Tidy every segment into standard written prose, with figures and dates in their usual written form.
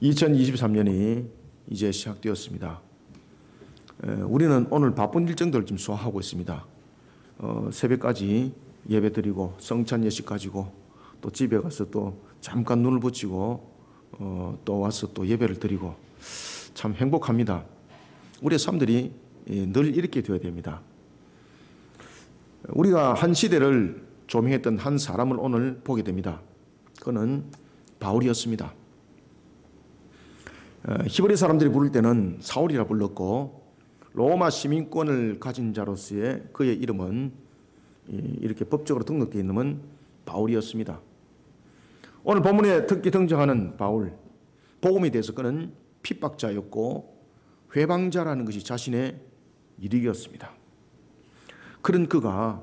2023년이 이제 시작되었습니다. 우리는 오늘 바쁜 일정들을 좀 소화하고 있습니다. 새벽까지 예배 드리고 성찬 예식 가지고 또 집에 가서 또 잠깐 눈을 붙이고 또 와서 또 예배를 드리고 참 행복합니다. 우리의 삶들이 늘 이렇게 되어야 됩니다. 우리가 한 시대를 조명했던 한 사람을 오늘 보게 됩니다. 그는 바울이었습니다. 히브리 사람들이 부를 때는 사울이라 불렀고 로마 시민권을 가진 자로서의 그의 이름은 이렇게 법적으로 등록되어 있는 건 바울이었습니다. 오늘 본문에 특히 등장하는 바울, 복음에 대해서 그는 핍박자였고 회방자라는 것이 자신의 이력이었습니다. 그런 그가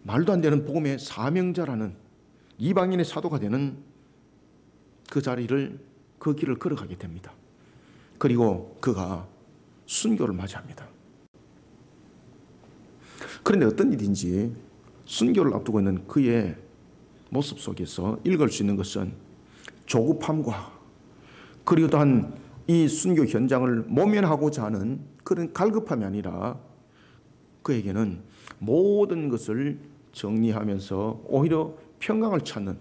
말도 안 되는 복음의 사명자라는 이방인의 사도가 되는 그 자리를 그 길을 걸어가게 됩니다. 그리고 그가 순교를 맞이합니다. 그런데 어떤 일인지 순교를 앞두고 있는 그의 모습 속에서 읽을 수 있는 것은 조급함과 그리고 또한 이 순교 현장을 모면하고자 하는 그런 갈급함이 아니라 그에게는 모든 것을 정리하면서 오히려 평강을 찾는,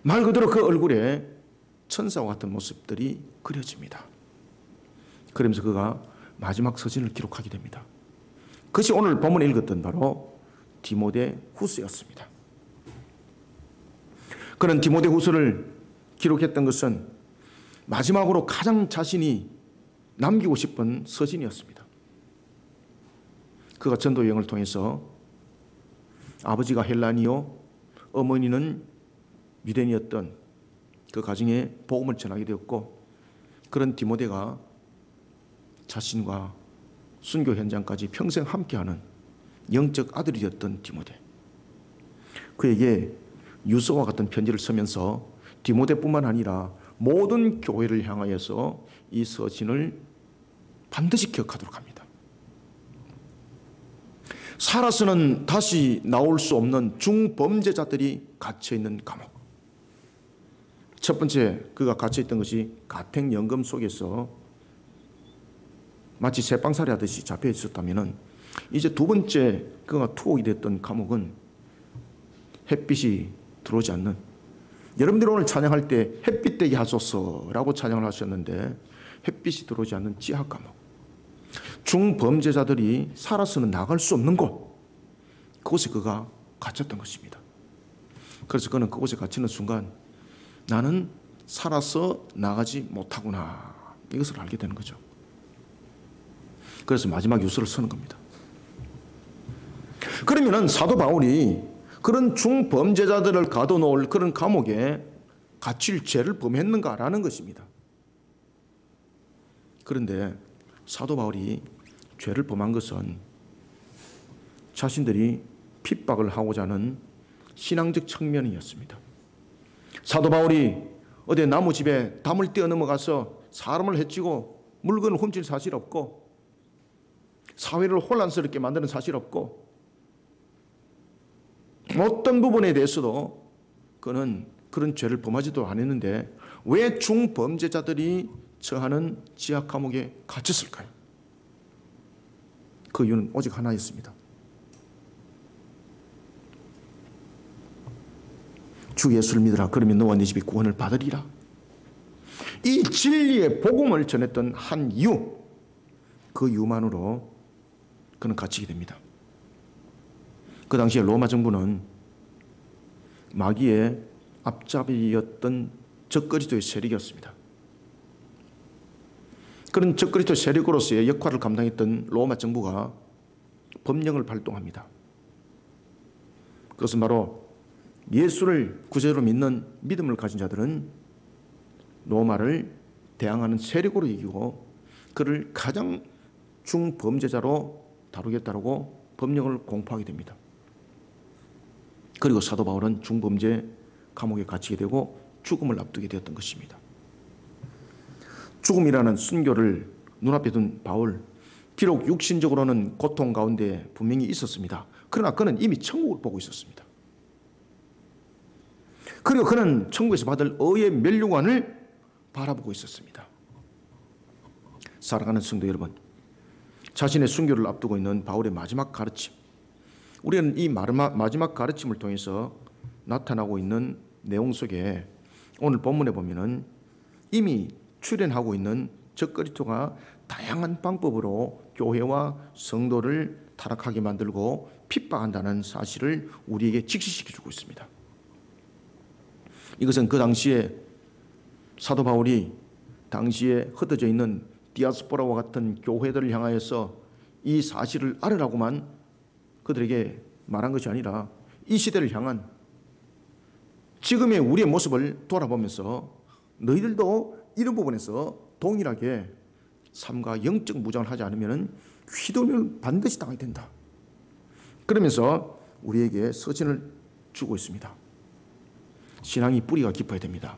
말 그대로 그 얼굴에 천사와 같은 모습들이 그려집니다. 그러면서 그가 마지막 서신을 기록하게 됩니다. 그것이 오늘 본문에 읽었던 바로 디모데 후서였습니다. 그는 디모데 후서를 기록했던 것은 마지막으로 가장 자신이 남기고 싶은 서신이었습니다. 그가 전도 여행을 통해서 아버지가 헬라니요, 어머니는 유대인이었던 그 가정에 복음을 전하게 되었고, 그런 디모데가 자신과 순교 현장까지 평생 함께하는 영적 아들이 되었던 디모데, 그에게 유서와 같은 편지를 쓰면서 디모데뿐만 아니라 모든 교회를 향하여서 이 서신을 반드시 기억하도록 합니다. 살아서는 다시 나올 수 없는 중범죄자들이 갇혀있는 감옥. 첫 번째 그가 갇혀있던 것이 가택연금 속에서 마치 새빵살이 하듯이 잡혀 있었다면, 이제 두 번째 그가 투옥이 됐던 감옥은 햇빛이 들어오지 않는, 여러분들이 오늘 찬양할 때 햇빛 되게 하소서라고 찬양을 하셨는데 햇빛이 들어오지 않는 지하 감옥, 중범죄자들이 살아서는 나갈 수 없는 곳, 그곳에 그가 갇혔던 것입니다. 그래서 그는 그곳에 갇히는 순간 나는 살아서 나가지 못하구나, 이것을 알게 되는 거죠. 그래서 마지막 유서를 쓰는 겁니다. 그러면은 사도 바울이 그런 중범죄자들을 가둬놓을 그런 감옥에 갇힐 죄를 범했는가라는 것입니다. 그런데 사도 바울이 죄를 범한 것은 자신들이 핍박을 하고자 하는 신앙적 측면이었습니다. 사도 바울이 어디 나무집에 담을 뛰어넘어가서 사람을 해치고 물건을 훔칠 사실 없고, 사회를 혼란스럽게 만드는 사실 없고, 어떤 부분에 대해서도 그는 그런 죄를 범하지도 않았는데 왜 중범죄자들이 처하는 지하 감옥에 갇혔을까요? 그 이유는 오직 하나였습니다. 주 예수를 믿으라, 그러면 너와 네 집이 구원을 받으리라. 이 진리의 복음을 전했던 한 이유, 그 이유만으로 그는 갇히게 됩니다. 그 당시에 로마 정부는 마귀의 앞잡이였던 적그리스도의 세력이었습니다. 그런 적그리스도 세력으로서의 역할을 감당했던 로마 정부가 법령을 발동합니다. 그것은 바로 예수를 구세주로 믿는 믿음을 가진 자들은 로마를 대항하는 세력으로 여기고 그를 가장 중범죄자로 다루겠다고 법령을 공포하게 됩니다. 그리고 사도 바울은 중범죄 감옥에 갇히게 되고 죽음을 앞두게 되었던 것입니다. 죽음이라는 순교를 눈앞에 둔 바울, 비록 육신적으로는 고통 가운데 분명히 있었습니다. 그러나 그는 이미 천국을 보고 있었습니다. 그리고 그는 천국에서 받을 의의 면류관을 바라보고 있었습니다. 사랑하는 성도 여러분, 자신의 순교를 앞두고 있는 바울의 마지막 가르침, 우리는 이 마지막 가르침을 통해서 나타나고 있는 내용 속에 오늘 본문에 보면은 이미 출현하고 있는 적그리스도가 다양한 방법으로 교회와 성도를 타락하게 만들고 핍박한다는 사실을 우리에게 직시시켜주고 있습니다. 이것은 그 당시에 사도 바울이 당시에 흩어져 있는 디아스포라와 같은 교회들을 향하여서 이 사실을 알으라고만 그들에게 말한 것이 아니라 이 시대를 향한 지금의 우리의 모습을 돌아보면서 너희들도 이런 부분에서 동일하게 삶과 영적 무장을 하지 않으면 휘둘림을 반드시 당하게 된다. 그러면서 우리에게 서신을 주고 있습니다. 신앙이 뿌리가 깊어야 됩니다.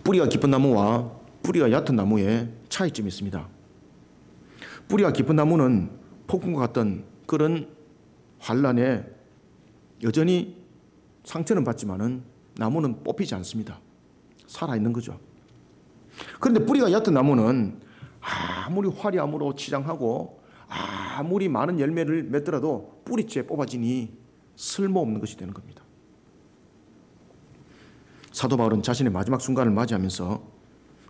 뿌리가 깊은 나무와 뿌리가 얕은 나무에 차이점이 있습니다. 뿌리가 깊은 나무는 폭풍과 같던 그런 환란에 여전히 상처는 받지만은 나무는 뽑히지 않습니다. 살아있는 거죠. 그런데 뿌리가 얕은 나무는 아무리 화려함으로 치장하고 아무리 많은 열매를 맺더라도 뿌리째 뽑아지니 쓸모없는 것이 되는 겁니다. 사도 바울은 자신의 마지막 순간을 맞이하면서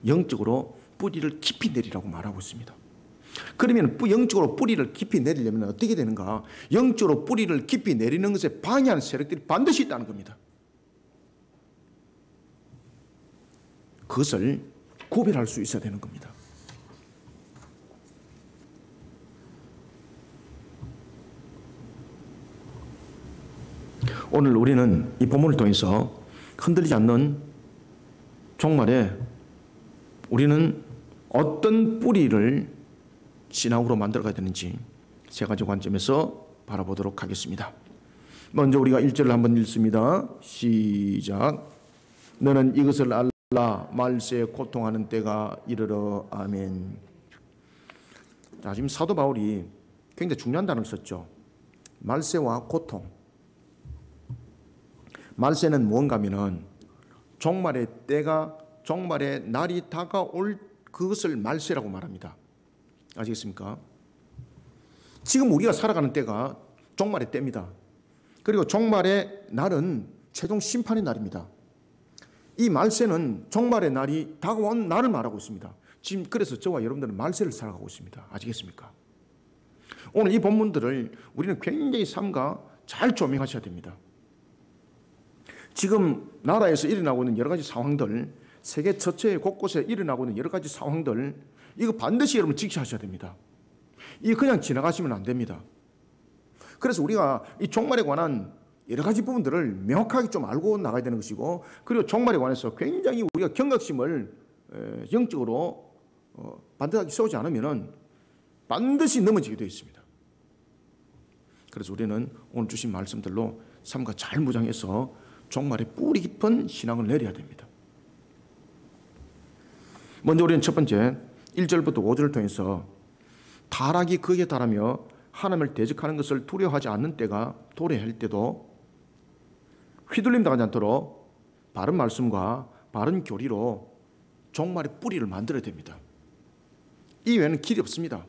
영적으로 뿌리를 깊이 내리라고 말하고 있습니다. 그러면 영적으로 뿌리를 깊이 내리려면 어떻게 되는가? 영적으로 뿌리를 깊이 내리는 것에 방해하는 세력들이 반드시 있다는 겁니다. 그것을 구별할 수 있어야 되는 겁니다. 오늘 우리는 이 본문을 통해서 흔들리지 않는 종말에 우리는 어떤 뿌리를 신앙으로 만들어가야 되는지 세 가지 관점에서 바라보도록 하겠습니다. 먼저 우리가 1절을 한번 읽습니다. 시작. 너는 이것을 알라, 말세에 고통하는 때가 이르러. 아멘. 자, 지금 사도 바울이 굉장히 중요한 단어를 썼죠. 말세와 고통. 말세는 무언가 하면은 종말의 때가, 종말의 날이 다가올 그것을 말세라고 말합니다. 아시겠습니까? 지금 우리가 살아가는 때가 종말의 때입니다. 그리고 종말의 날은 최종 심판의 날입니다. 이 말세는 종말의 날이 다가온 날을 말하고 있습니다. 지금 그래서 저와 여러분들은 말세를 살아가고 있습니다. 아시겠습니까? 오늘 이 본문들을 우리는 굉장히 삼가 잘 조명하셔야 됩니다. 지금 나라에서 일어나고 있는 여러 가지 상황들, 세계 전체 곳곳에 일어나고 있는 여러 가지 상황들, 이거 반드시 여러분 직시하셔야 됩니다. 이거 그냥 지나가시면 안 됩니다. 그래서 우리가 이 종말에 관한 여러 가지 부분들을 명확하게 좀 알고 나가야 되는 것이고, 그리고 종말에 관해서 굉장히 우리가 경각심을 영적으로 반듯하게 세우지 않으면 반드시 넘어지게 되어 있습니다. 그래서 우리는 오늘 주신 말씀들로 삼가 잘 무장해서 종말에 뿌리 깊은 신앙을 내려야 됩니다. 먼저 우리는 첫 번째 1절부터 5절을 통해서 타락이 극에 달하며 하나님을 대적하는 것을 두려워하지 않는 때가 도래할 때도 휘둘림 당하지 않도록 바른 말씀과 바른 교리로 종말의 뿌리를 만들어야 됩니다. 이 외에는 길이 없습니다.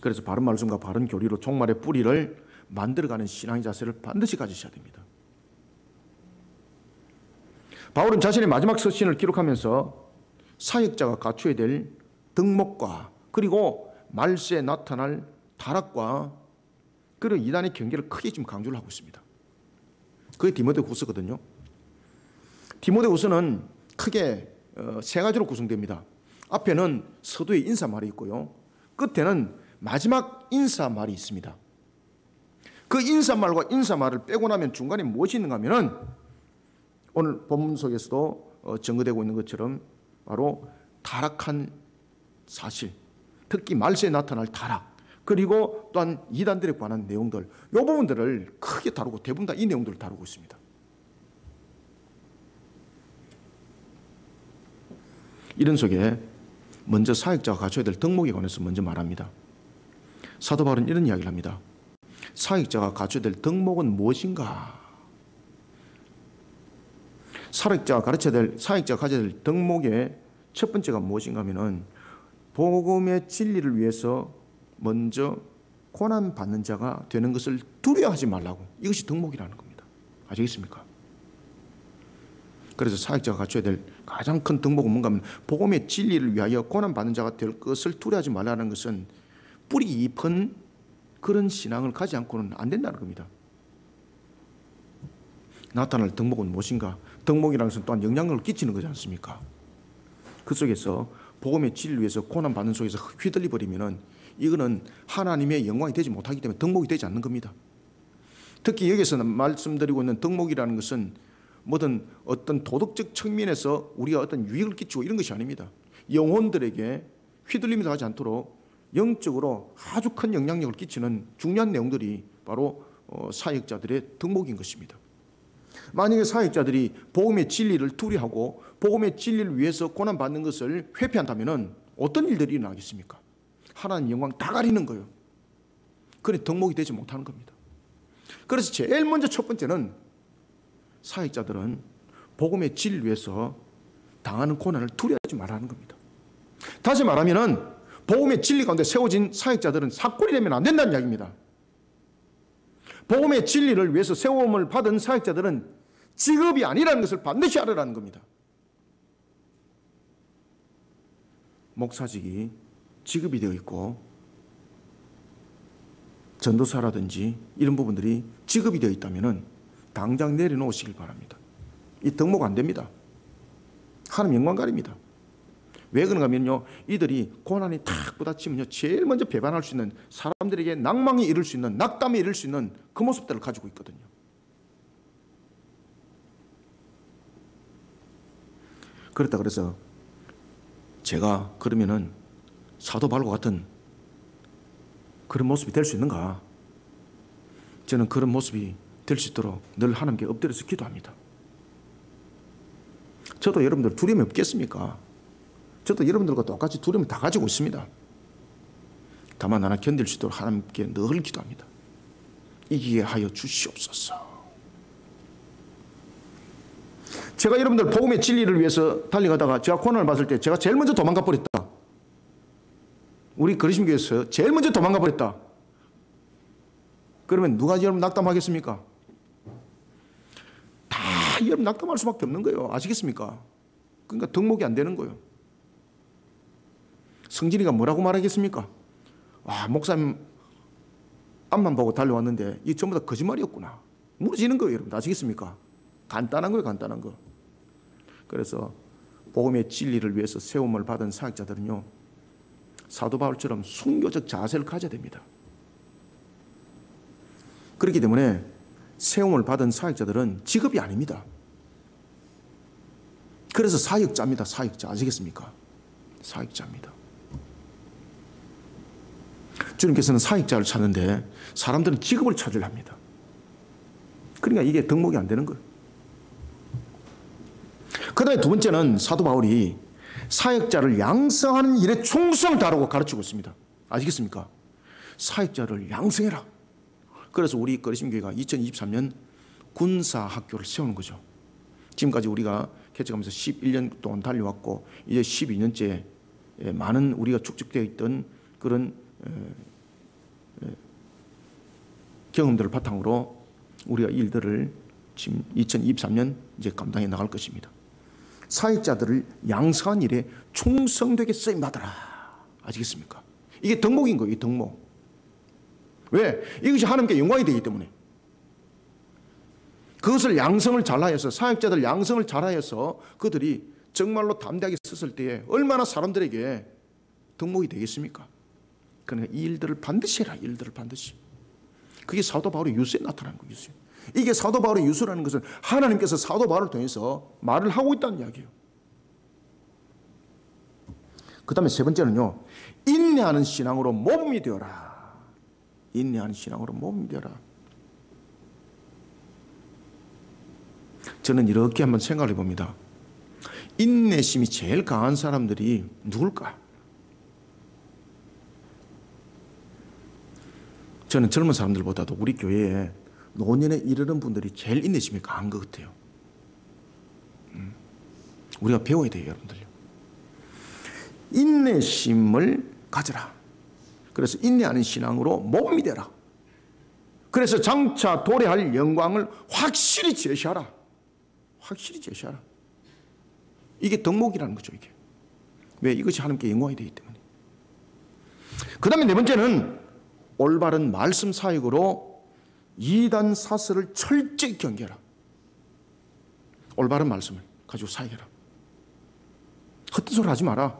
그래서 바른 말씀과 바른 교리로 종말의 뿌리를 만들어가는 신앙의 자세를 반드시 가지셔야 됩니다. 바울은 자신의 마지막 서신을 기록하면서 사역자가 갖춰야 될 덕목과 그리고 말세에 나타날 타락과 그리고 이단의 경계를 크게 지금 강조를 하고 있습니다. 그게 디모데후서거든요. 디모데후서는 크게 세 가지로 구성됩니다. 앞에는 서두의 인사말이 있고요. 끝에는 마지막 인사말이 있습니다. 그 인사말과 인사말을 빼고 나면 중간에 무엇이 있는가 하면은 오늘 본문 속에서도 증거되고 있는 것처럼 바로 타락한 사실, 특히 말세에 나타날 타락, 그리고 또한 이단들에 관한 내용들, 이 부분들을 크게 다루고 대부분 다 이 내용들을 다루고 있습니다. 이런 속에 먼저 사역자가 갖춰야 될 덕목에 관해서 먼저 말합니다. 사도 바울은 이런 이야기를 합니다. 사역자가 갖춰야 될 덕목은 무엇인가? 사역자가 가져야 될 덕목의 첫 번째가 무엇인가 하면은 복음의 진리를 위해서 먼저 고난받는 자가 되는 것을 두려워하지 말라고. 이것이 덕목이라는 겁니다. 아시겠습니까? 그래서 사역자가 갖춰야 될 가장 큰 덕목은 뭔가 하면 복음의 진리를 위하여 고난받는 자가 될 것을 두려워하지 말라는 것은 뿌리 깊은 그런 신앙을 가지 않고는 안 된다는 겁니다. 나타날 덕목은 무엇인가? 덕목이라는 것은 또한 영향력을 끼치는 거지 않습니까? 그 속에서 복음의 진리를 위해서 고난받는 속에서 휘둘려 버리면은 이거는 하나님의 영광이 되지 못하기 때문에 덕목이 되지 않는 겁니다. 특히 여기서는 말씀드리고 있는 덕목이라는 것은 뭐든 어떤 도덕적 측면에서 우리가 어떤 유익을 끼치고 이런 것이 아닙니다. 영혼들에게 휘둘리면서 하지 않도록 영적으로 아주 큰 영향력을 끼치는 중요한 내용들이 바로 사역자들의 덕목인 것입니다. 만약에 사역자들이 복음의 진리를 두려워하고 복음의 진리를 위해서 고난받는 것을 회피한다면 어떤 일들이 일어나겠습니까? 하나님 영광 다 가리는 거예요. 그래 덕목이 되지 못하는 겁니다. 그래서 제일 먼저 첫 번째는 사역자들은 복음의 진리를 위해서 당하는 고난을 두려워하지 말라는 겁니다. 다시 말하면 복음의 진리 가운데 세워진 사역자들은 사골이 되면 안 된다는 이야기입니다. 복음의 진리를 위해서 세움을 받은 사역자들은 직업이 아니라는 것을 반드시 알아라는 겁니다. 목사직이 직업이 되어 있고 전도사라든지 이런 부분들이 직업이 되어 있다면 당장 내려놓으시길 바랍니다. 이 덕목 안 됩니다. 하나님 영광 가립니다. 왜 그런가 하면요, 이들이 고난이 탁 부딪히면요 제일 먼저 배반할 수 있는, 사람들에게 낭망에 이를 수 있는, 낙담에 이를 수 있는 그 모습들을 가지고 있거든요. 그렇다 그래서 제가 그러면은 사도 바울과 같은 그런 모습이 될 수 있는가? 저는 그런 모습이 될 수 있도록 늘 하나님께 엎드려서 기도합니다. 저도 여러분들 두려움이 없겠습니까? 저도 여러분들과 똑같이 두려움을 다 가지고 있습니다. 다만 하나 견딜 수 있도록 하나님께 늘 기도합니다. 이기게 하여 주시옵소서. 제가 여러분들 복음의 진리를 위해서 달려가다가 제가 고난을 받을 때 제가 제일 먼저 도망가 버렸다. 우리 그리심교회에서 제일 먼저 도망가 버렸다. 그러면 누가 여러분 낙담하겠습니까? 다 여러분 낙담할 수밖에 없는 거예요. 아시겠습니까? 그러니까 덕목이 안 되는 거예요. 성진이가 뭐라고 말하겠습니까? 와, 목사님 앞만 보고 달려왔는데 이게 전부 다 거짓말이었구나. 무너지는 거예요, 여러분. 아시겠습니까? 간단한 거예요, 간단한 거. 그래서 복음의 진리를 위해서 세움을 받은 사역자들은요, 사도 바울처럼 순교적 자세를 가져야 됩니다. 그렇기 때문에 세움을 받은 사역자들은 직업이 아닙니다. 그래서 사역자입니다. 사역자. 아시겠습니까? 사역자입니다. 주님께서는 사역자를 찾는데 사람들은 직업을 찾으려 합니다. 그러니까 이게 덕목이 안 되는 거예요. 그 다음에 두 번째는 사도 바울이 사역자를 양성하는 일에 충성을 다하라고 가르치고 있습니다. 아시겠습니까? 사역자를 양성해라. 그래서 우리 거리심교회가 2023년 군사학교를 세우는 거죠. 지금까지 우리가 개척하면서 11년 동안 달려왔고 이제 12년째 많은 우리가 축적되어 있던 그런 경험들을 바탕으로 우리가 일들을 지금 2023년 이제 감당해 나갈 것입니다. 사역자들을 양성한 일에 충성되게 쓰임받아라. 아시겠습니까? 이게 덕목인 거예요. 이 덕목. 왜? 이것이 하나님께 영광이 되기 때문에. 그것을 양성을 잘하여서, 사역자들 양성을 잘하여서 그들이 정말로 담대하게 썼을 때에 얼마나 사람들에게 덕목이 되겠습니까? 그러니까 이 일들을 반드시 해라. 일들을 반드시. 그게 사도 바울의 유수에 나타나는 거예요. 유수. 이게 사도 바울의 유수라는 것은 하나님께서 사도 바울을 통해서 말을 하고 있다는 이야기예요. 그 다음에 세 번째는요, 인내하는 신앙으로 모범이 되어라. 인내하는 신앙으로 모범이 되어라. 저는 이렇게 한번 생각을 해봅니다. 인내심이 제일 강한 사람들이 누굴까? 저는 젊은 사람들보다도 우리 교회에 노년에 이르는 분들이 제일 인내심이 강한 것 같아요. 우리가 배워야 돼요, 여러분들요. 인내심을 가져라. 그래서 인내하는 신앙으로 몸이 되라. 그래서 장차 도래할 영광을 확실히 제시하라. 확실히 제시하라. 이게 덕목이라는 거죠, 이게. 왜? 이것이 하나님께 영광이 되기 때문에. 그 다음에 네 번째는 올바른 말씀 사역으로 이단 사설을 철저히 경계하라. 올바른 말씀을 가지고 사역해라. 헛된 소리 하지 마라.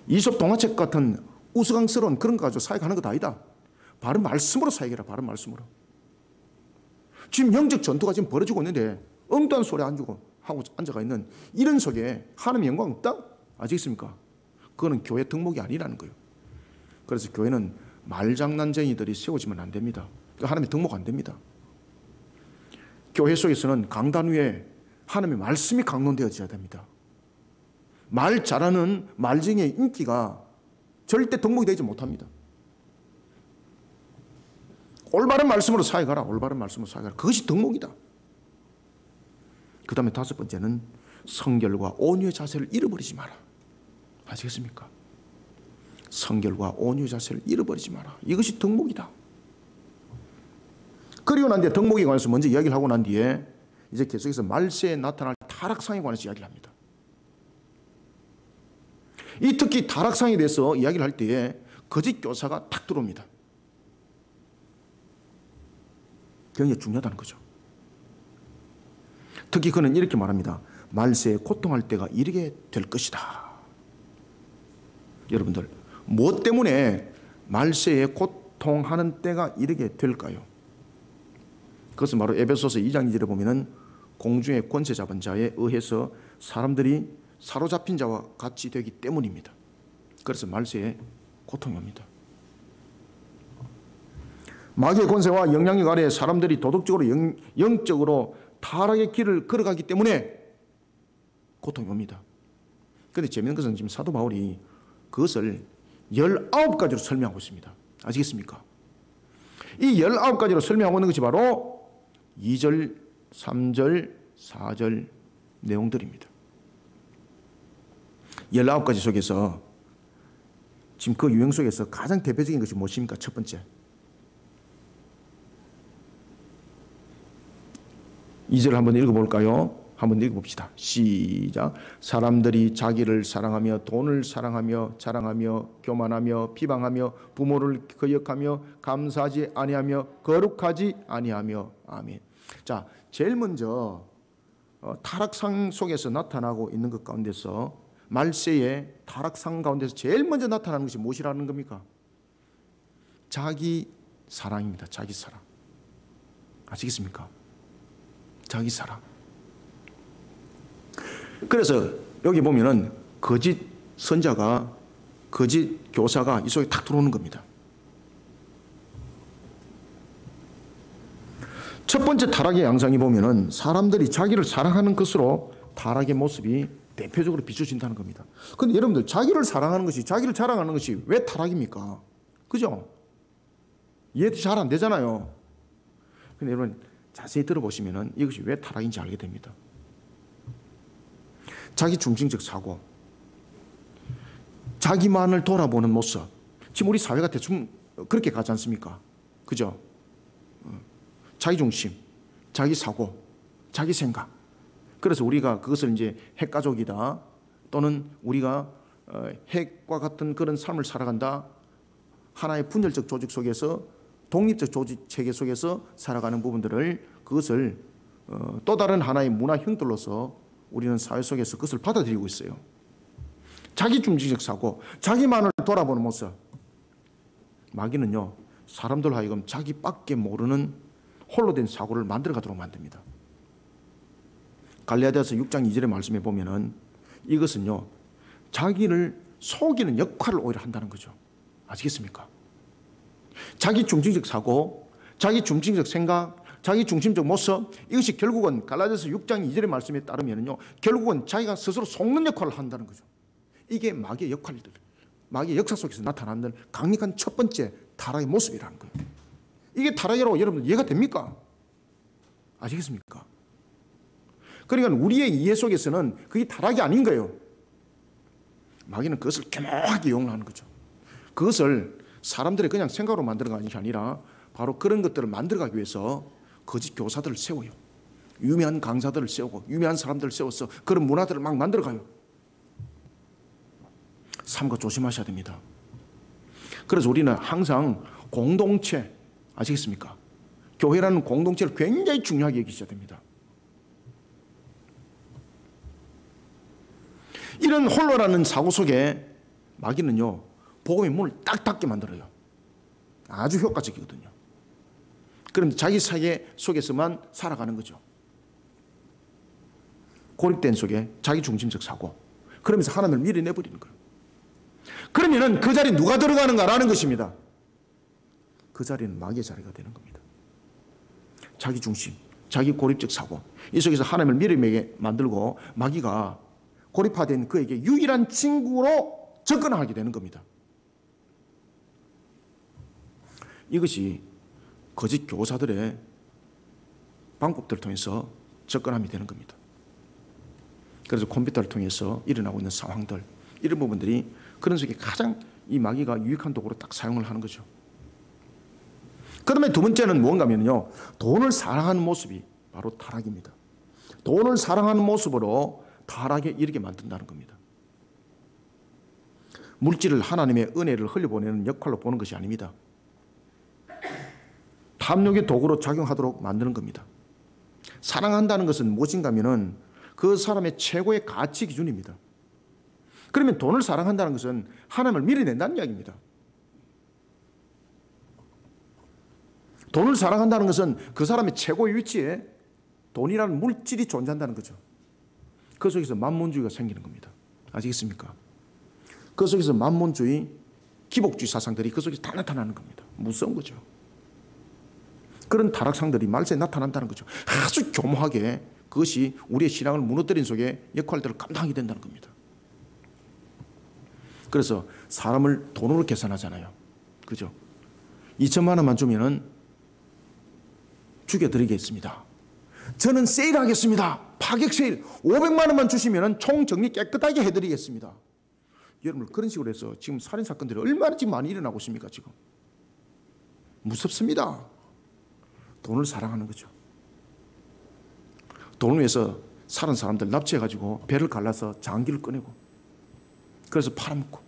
이솝 동화책 같은 우스꽝스러운 그런 거 가지고 사역하는 것 아니다. 바른 말씀으로 사역해라. 바른 말씀으로. 지금 영적 전투가 지금 벌어지고 있는데 엉뚱한 소리 안 주고 하고 앉아가 있는 이런 속에 하나님의 영광 없다? 아시겠습니까? 그거는 교회 덕목이 아니라는 거예요. 그래서 교회는 말장난쟁이들이 세워지면 안 됩니다. 하나님의 덕목 안 됩니다. 교회 속에서는 강단 위에 하나님의 말씀이 강론되어져야 됩니다. 말 잘하는 말쟁이의 인기가 절대 덕목이 되지 못합니다. 올바른 말씀으로 사역하라. 올바른 말씀으로 사역하라. 그것이 덕목이다. 그 다음에 다섯 번째는 성결과 온유의 자세를 잃어버리지 마라. 아시겠습니까? 성결과 온유의 자세를 잃어버리지 마라. 이것이 덕목이다. 그리고 난 뒤에 덕목에 관해서 먼저 이야기를 하고 난 뒤에 이제 계속해서 말세에 나타날 타락상에 관해서 이야기를 합니다. 이 특히 타락상에 대해서 이야기를 할 때에 거짓 교사가 탁 들어옵니다. 굉장히 중요하다는 거죠. 특히 그는 이렇게 말합니다. 말세에 고통할 때가 이르게 될 것이다. 여러분들, 무엇 때문에 말세에 고통하는 때가 이르게 될까요? 그것은 바로 에베소서 2장 2절에 보면은 공중의 권세 잡은 자에 의해서 사람들이 사로잡힌 자와 같이 되기 때문입니다. 그래서 말세에 고통이 옵니다. 마귀의 권세와 영향력 아래 사람들이 도덕적으로 영적으로 타락의 길을 걸어가기 때문에 고통이 옵니다. 그런데 재미있는 것은 지금 사도 바울이 그것을 19가지로 설명하고 있습니다. 아시겠습니까? 이 19가지로 설명하고 있는 것이 바로 2절, 3절, 4절 내용들입니다. 19가지 속에서 지금 그 유형 속에서 가장 대표적인 것이 무엇입니까? 첫 번째, 2절 한번 읽어볼까요? 한번 읽어봅시다. 시작. 사람들이 자기를 사랑하며 돈을 사랑하며 자랑하며 교만하며 비방하며 부모를 거역하며 감사하지 아니하며 거룩하지 아니하며. 아멘. 자, 제일 먼저 타락상 속에서 나타나고 있는 것 가운데서 말세의 타락상 가운데서 제일 먼저 나타나는 것이 무엇이라는 겁니까? 자기 사랑입니다. 자기 사랑. 아시겠습니까? 자기 사랑. 그래서 여기 보면은 거짓 선자가, 거짓 교사가 이 속에 탁 들어오는 겁니다. 첫 번째 타락의 양상이 보면은 사람들이 자기를 사랑하는 것으로 타락의 모습이 대표적으로 비춰진다는 겁니다. 그런데 여러분들, 자기를 사랑하는 것이, 자기를 자랑하는 것이 왜 타락입니까? 그죠? 이해 잘 안 되잖아요. 근데 여러분, 자세히 들어보시면은 이것이 왜 타락인지 알게 됩니다. 자기 중심적 사고, 자기만을 돌아보는 모습. 지금 우리 사회가 대충 그렇게 가지 않습니까? 그죠? 자기 중심, 자기 사고, 자기 생각. 그래서 우리가 그것을 이제 핵가족이다, 또는 우리가 핵과 같은 그런 삶을 살아간다, 하나의 분열적 조직 속에서, 독립적 조직 체계 속에서 살아가는 부분들을, 그것을 또 다른 하나의 문화 형들로서 우리는 사회 속에서 그것을 받아들이고 있어요. 자기 중심적 사고, 자기만을 돌아보는 모습. 마귀는요, 사람들 하여금 자기밖에 모르는 홀로 된 사고를 만들어가도록 만듭니다. 갈라디아서 6장 2절의 말씀에 보면은 이것은요, 자기를 속이는 역할을 오히려 한다는 거죠. 아시겠습니까? 자기 중심적 사고, 자기 중심적 생각, 자기 중심적 모습, 이것이 결국은 갈라디아서 6장 2절의 말씀에 따르면요, 결국은 자기가 스스로 속는 역할을 한다는 거죠. 이게 마귀의 역할들. 마귀의 역사 속에서 나타나는 강력한 첫 번째 타락의 모습이라는 거예요. 이게 타락이라고 여러분들 이해가 됩니까? 아시겠습니까? 그러니까 우리의 이해 속에서는 그게 타락이 아닌 거예요. 마귀는 그것을 교묘하게 이용하는 거죠. 그것을 사람들이 그냥 생각으로 만드는 것이 아니라 바로 그런 것들을 만들어가기 위해서 거짓 교사들을 세워요. 유명한 강사들을 세우고 유명한 사람들을 세워서 그런 문화들을 막 만들어가요. 삼가 조심하셔야 됩니다. 그래서 우리는 항상 공동체, 아시겠습니까? 교회라는 공동체를 굉장히 중요하게 여기셔야 됩니다. 이런 홀로라는 사고 속에 마귀는요, 복음의 문을 딱 닫게 만들어요. 아주 효과적이거든요. 그럼 자기 세계 속에서만 살아가는 거죠. 고립된 속에 자기 중심적 사고. 그러면서 하나님을 밀어내버리는 거예요. 그러면은 그 자리에 누가 들어가는가라는 것입니다. 그 자리는 마귀의 자리가 되는 겁니다. 자기 중심, 자기 고립적 사고. 이 속에서 하나님을 밀어내게 만들고 마귀가 고립화된 그에게 유일한 친구로 접근하게 되는 겁니다. 이것이 거짓 교사들의 방법들을 통해서 접근함이 되는 겁니다. 그래서 컴퓨터를 통해서 일어나고 있는 상황들, 이런 부분들이 그런 속에 가장 이 마귀가 유익한 도구로 딱 사용을 하는 거죠. 그다음에 두 번째는 뭔가 하면요, 돈을 사랑하는 모습이 바로 타락입니다. 돈을 사랑하는 모습으로 타락에 이르게 만든다는 겁니다. 물질을 하나님의 은혜를 흘려보내는 역할로 보는 것이 아닙니다. 탐욕의 도구로 작용하도록 만드는 겁니다. 사랑한다는 것은 무엇인가 하면은 그 사람의 최고의 가치 기준입니다. 그러면 돈을 사랑한다는 것은 하나님을 밀어낸다는 이야기입니다. 돈을 사랑한다는 것은 그 사람의 최고의 위치에 돈이라는 물질이 존재한다는 거죠. 그 속에서 만몬주의가 생기는 겁니다. 아시겠습니까? 그 속에서 만몬주의, 기복주의 사상들이 그 속에서 다 나타나는 겁니다. 무서운 거죠. 그런 타락상들이 말세에 나타난다는 거죠. 아주 교묘하게 그것이 우리의 신앙을 무너뜨린 속에 역할들을 감당하게 된다는 겁니다. 그래서 사람을 돈으로 계산하잖아요. 그죠? 2천만 원만 주면은 죽여드리겠습니다. 저는 세일하겠습니다. 파격 세일. 500만 원만 주시면은 총 정리 깨끗하게 해드리겠습니다. 여러분, 그런 식으로 해서 지금 살인사건들이 얼마나 지금 많이 일어나고 있습니까, 지금? 무섭습니다. 돈을 사랑하는 거죠. 돈을 위해서 사는 사람들 납치해가지고 배를 갈라서 장기를 꺼내고 그래서 팔아먹고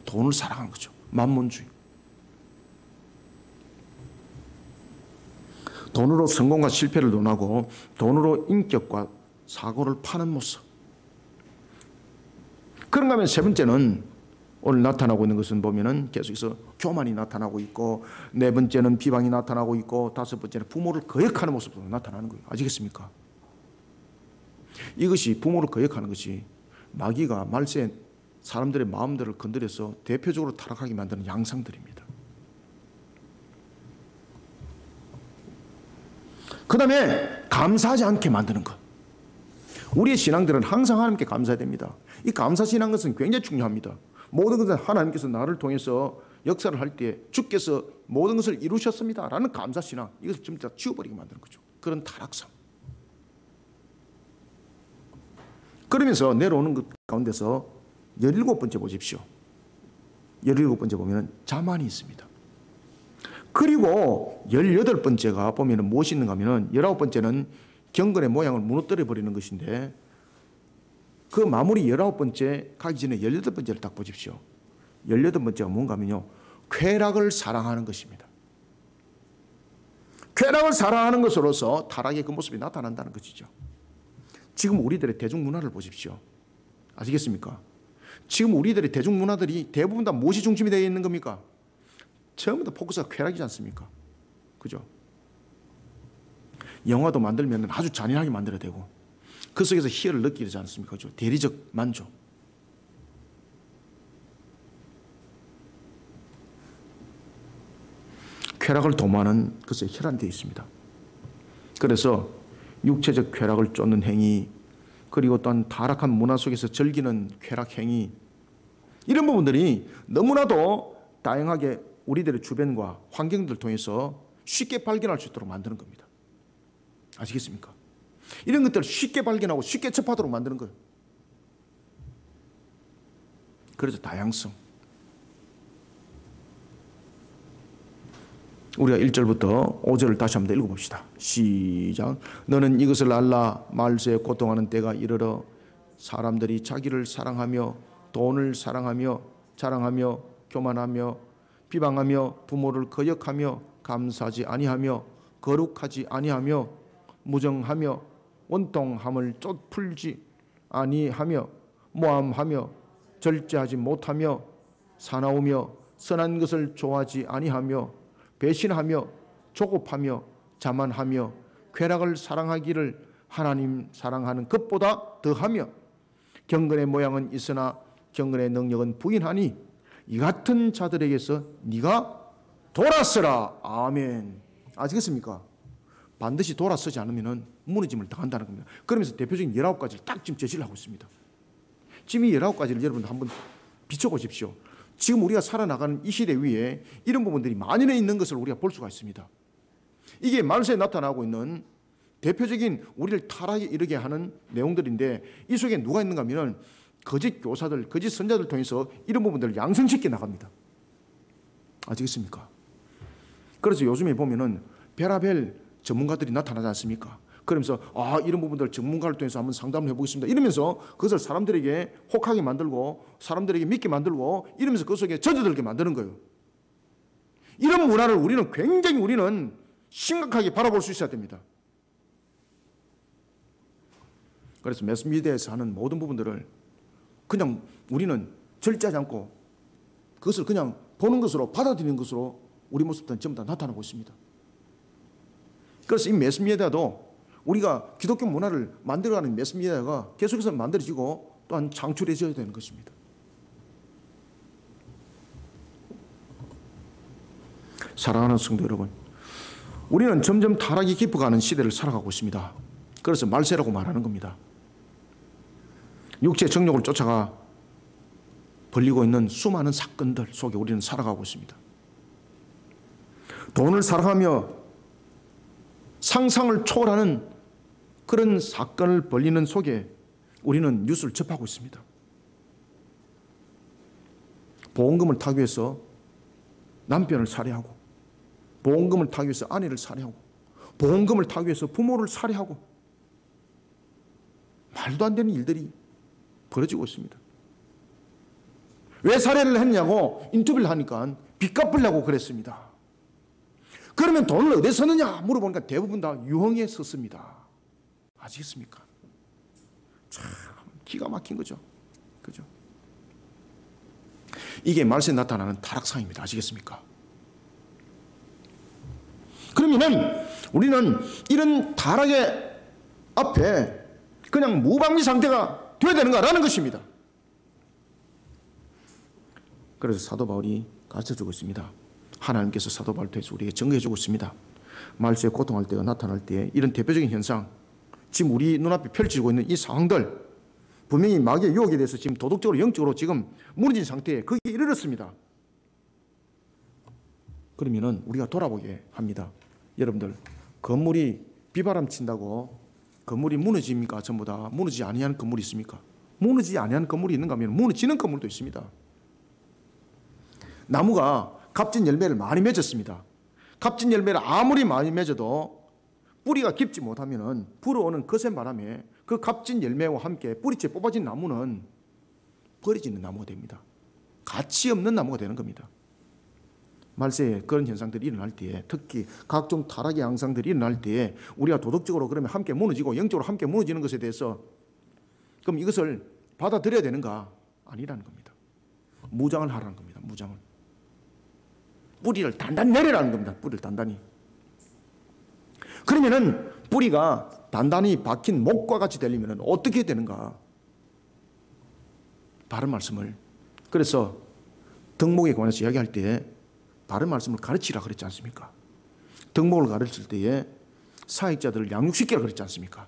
돈을 사랑하는 거죠. 만몬주의. 돈으로 성공과 실패를 논하고 돈으로 인격과 사고를 파는 모습. 그런가 하면 세 번째는 오늘 나타나고 있는 것은 보면은 계속해서 교만이 나타나고 있고, 네 번째는 비방이 나타나고 있고, 다섯 번째는 부모를 거역하는 모습으로 나타나는 거예요. 아시겠습니까? 이것이 부모를 거역하는 것이 마귀가 말세 사람들의 마음들을 건드려서 대표적으로 타락하게 만드는 양상들입니다. 그 다음에 감사하지 않게 만드는 것. 우리의 신앙들은 항상 하나님께 감사해야 됩니다. 이 감사신앙 것은 굉장히 중요합니다. 모든 것은 하나님께서 나를 통해서 역사를 할 때 주께서 모든 것을 이루셨습니다 라는 감사신앙, 이것을 전부 다 지워버리게 만드는 거죠. 그런 타락상. 그러면서 내려오는 것 가운데서 17번째 보십시오. 17번째 보면 자만이 있습니다. 그리고 18번째가 보면 무엇이 있는가 하면 19번째는 경건의 모양을 무너뜨려 버리는 것인데, 그 마무리 19번째 가기 전에 18번째를 딱 보십시오. 18번째가 뭔가 하면요, 쾌락을 사랑하는 것입니다. 쾌락을 사랑하는 것으로서 타락의 그 모습이 나타난다는 것이죠. 지금 우리들의 대중문화를 보십시오. 아시겠습니까? 지금 우리들의 대중문화들이 대부분 다 무엇이 중심이 되어 있는 겁니까? 전부 다 포커스가 쾌락이지 않습니까? 그죠? 영화도 만들면 아주 잔인하게 만들어야 되고, 그 속에서 희열을 느끼지 않습니까? 그죠? 대리적 만족. 쾌락을 도모하는 것에 혈안되어 있습니다. 그래서 육체적 쾌락을 쫓는 행위, 그리고 또한 타락한 문화 속에서 즐기는 쾌락 행위, 이런 부분들이 너무나도 다양하게 우리들의 주변과 환경들을 통해서 쉽게 발견할 수 있도록 만드는 겁니다. 아시겠습니까? 이런 것들을 쉽게 발견하고 쉽게 접하도록 만드는 거예요. 그래서 다양성. 우리가 1절부터 5절을 다시 한번 읽어봅시다. 시작. 너는 이것을 알라. 말세에 고통하는 때가 이르러 사람들이 자기를 사랑하며 돈을 사랑하며 자랑하며 교만하며 비방하며 부모를 거역하며 감사하지 아니하며 거룩하지 아니하며 무정하며 원통함을 쫓풀지 아니하며 모함하며 절제하지 못하며 사나우며 선한 것을 좋아하지 아니하며 배신하며 조급하며 자만하며 쾌락을 사랑하기를 하나님 사랑하는 것보다 더하며 경건의 모양은 있으나 경건의 능력은 부인하니 이 같은 자들에게서 네가 돌아서라. 아멘. 아시겠습니까? 반드시 돌아서지 않으면 무너짐을 당한다는 겁니다. 그러면서 대표적인 19가지를 딱 지금 제시를 하고 있습니다. 지금 이 19가지를 여러분 한번 비춰보십시오. 지금 우리가 살아나가는 이 시대 위에 이런 부분들이 만연해 있는 것을 우리가 볼 수가 있습니다. 이게 말세에 나타나고 있는 대표적인 우리를 타락에 이르게 하는 내용들인데 이 속에 누가 있는가 하면 거짓 교사들, 거짓 선자들 통해서 이런 부분들을 양성시켜 나갑니다. 아시겠습니까? 그래서 요즘에 보면은 별의별 전문가들이 나타나지 않습니까? 그러면서 이런 부분들 전문가를 통해서 한번 상담을 해보겠습니다. 이러면서 그것을 사람들에게 혹하게 만들고 사람들에게 믿게 만들고 이러면서 그 속에 젖어들게 만드는 거예요. 이런 문화를 우리는 굉장히 심각하게 바라볼 수 있어야 됩니다. 그래서 매스미디어에서 하는 모든 부분들을 그냥 우리는 절제하지 않고 그것을 그냥 보는 것으로 받아들이는 것으로 우리 모습들은 전부 다 나타나고 있습니다. 그래서 이 매스미디어도 우리가 기독교 문화를 만들어가는 매스미디어가 계속해서 만들어지고 또한 창출해져야 되는 것입니다. 사랑하는 성도 여러분, 우리는 점점 타락이 깊어가는 시대를 살아가고 있습니다. 그래서 말세라고 말하는 겁니다. 육체의 정욕을 쫓아가 벌리고 있는 수많은 사건들 속에 우리는 살아가고 있습니다. 돈을 사랑하며 상상을 초월하는 그런 사건을 벌리는 속에 우리는 뉴스를 접하고 있습니다. 보험금을 타기 위해서 남편을 살해하고, 보험금을 타기 위해서 아내를 살해하고, 보험금을 타기 위해서 부모를 살해하고, 말도 안 되는 일들이 벌어지고 있습니다. 왜 살해를 했냐고 인터뷰를 하니까 빚 갚으려고 그랬습니다. 그러면 돈을 어디서 썼느냐 물어보니까 대부분 다 유흥에 썼습니다. 아시겠습니까? 참 기가 막힌 거죠. 그죠? 이게 말세에 나타나는 타락상입니다. 아시겠습니까? 그러면은 우리는 이런 타락의 앞에 그냥 무방비 상태가 되어야 되는가라는 것입니다. 그래서 사도 바울이 가르쳐주고 있습니다. 하나님께서 사도 바울을 통해서 우리에게 증거해주고 있습니다. 말세에 고통할 때가 나타날 때 이런 대표적인 현상, 지금 우리 눈앞에 펼치고 있는 이 상황들, 분명히 마귀의 유혹에 대해서 지금 도덕적으로 영적으로 지금 무너진 상태에 거기에 이르렀습니다. 그러면은 우리가 돌아보게 합니다. 여러분들, 건물이 비바람 친다고 건물이 무너집니까? 전부 다 무너지지 아니하는 건물이 있습니까? 무너지지 아니하는 건물이 있는가 하면 무너지는 건물도 있습니다. 나무가 값진 열매를 많이 맺었습니다. 값진 열매를 아무리 많이 맺어도 뿌리가 깊지 못하면 불어오는 거센 바람에 그 값진 열매와 함께 뿌리째 뽑아진 나무는 버려지는 나무가 됩니다. 가치 없는 나무가 되는 겁니다. 말세에 그런 현상들이 일어날 때에, 특히 각종 타락의 양상들이 일어날 때에 우리가 도덕적으로 그러면 함께 무너지고 영적으로 함께 무너지는 것에 대해서 그럼 이것을 받아들여야 되는가? 아니라는 겁니다. 무장을 하라는 겁니다. 무장을. 뿌리를 단단히 내리라는 겁니다. 뿌리를 단단히. 그러면은 뿌리가 단단히 박힌 목과 같이 되려면 어떻게 되는가? 바른 말씀을. 그래서 덕목에 관해서 이야기할 때 바른 말씀을 가르치라 그랬지 않습니까? 덕목을 가르칠 때에 사역자들을 양육시키라 그랬지 않습니까?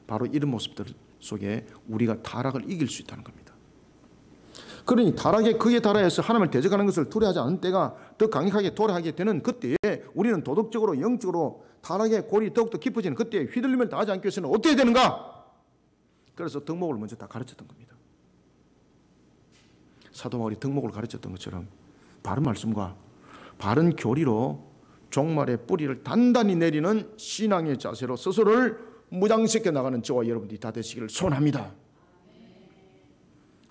바로 이런 모습들 속에 우리가 타락을 이길 수 있다는 겁니다. 그러니 타락에 그에 달하여서 하나님을 대적하는 것을 두려워하지 않은 때가 더 강력하게 도래하게 되는 그때에 우리는 도덕적으로 영적으로 타락의 골이 더욱더 깊어지는 그때에 휘둘림을 당하지 않기 위해서는 어떻게 되는가? 그래서 덕목을 먼저 다 가르쳤던 겁니다. 사도 바울이 덕목을 가르쳤던 것처럼 바른 말씀과 바른 교리로 종말의 뿌리를 단단히 내리는 신앙의 자세로 스스로를 무장시켜 나가는 저와 여러분들이 다 되시기를 소원합니다.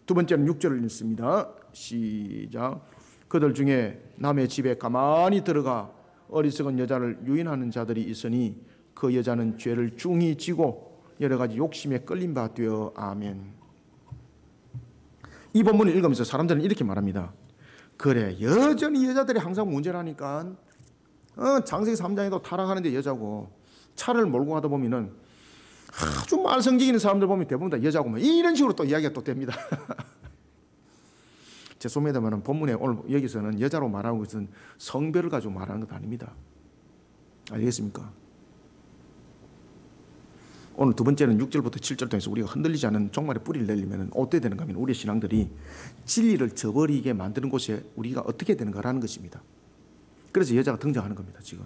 두 번째는 6절을 읽습니다. 시작. 그들 중에 남의 집에 가만히 들어가 어리석은 여자를 유인하는 자들이 있으니 그 여자는 죄를 중히 지고 여러 가지 욕심에 끌린 바 되어. 아멘. 이 본문을 읽으면서 사람들은 이렇게 말합니다. 그래, 여전히 여자들이 항상 문제라니까. 창세기 3장에도 타락하는데 여자고, 차를 몰고 가다 보면은 아주 말썽기 있는 사람들 보면 대부분 다 여자고, 뭐 이런 식으로 또 이야기가 또 됩니다. 죄송합니다만 본문에 오늘 여기서는 여자로 말하는 것은 성별을 가지고 말하는 것 아닙니다. 알겠습니까? 오늘 두 번째는 6절부터 7절 통해서 우리가 흔들리지 않은 종말의 뿌리를 내리면 어떻게 되는가 하면 우리의 신앙들이 진리를 저버리게 만드는 곳에 우리가 어떻게 되는가라는 것입니다. 그래서 여자가 등장하는 겁니다. 지금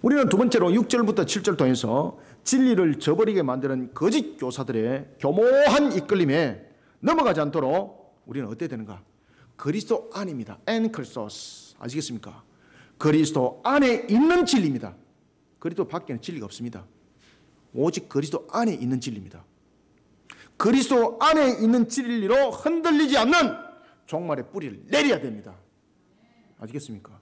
우리는 두 번째로 6절부터 7절 통해서 진리를 저버리게 만드는 거짓 교사들의 교모한 이끌림에 넘어가지 않도록 우리는 어떻게 되는가? 그리스도 안입니다. 엔클소스. 아시겠습니까? 그리스도 안에 있는 진리입니다. 그리스도 밖에는 진리가 없습니다. 오직 그리스도 안에 있는 진리입니다. 그리스도 안에 있는 진리로 흔들리지 않는 종말의 뿌리를 내려야 됩니다. 아시겠습니까?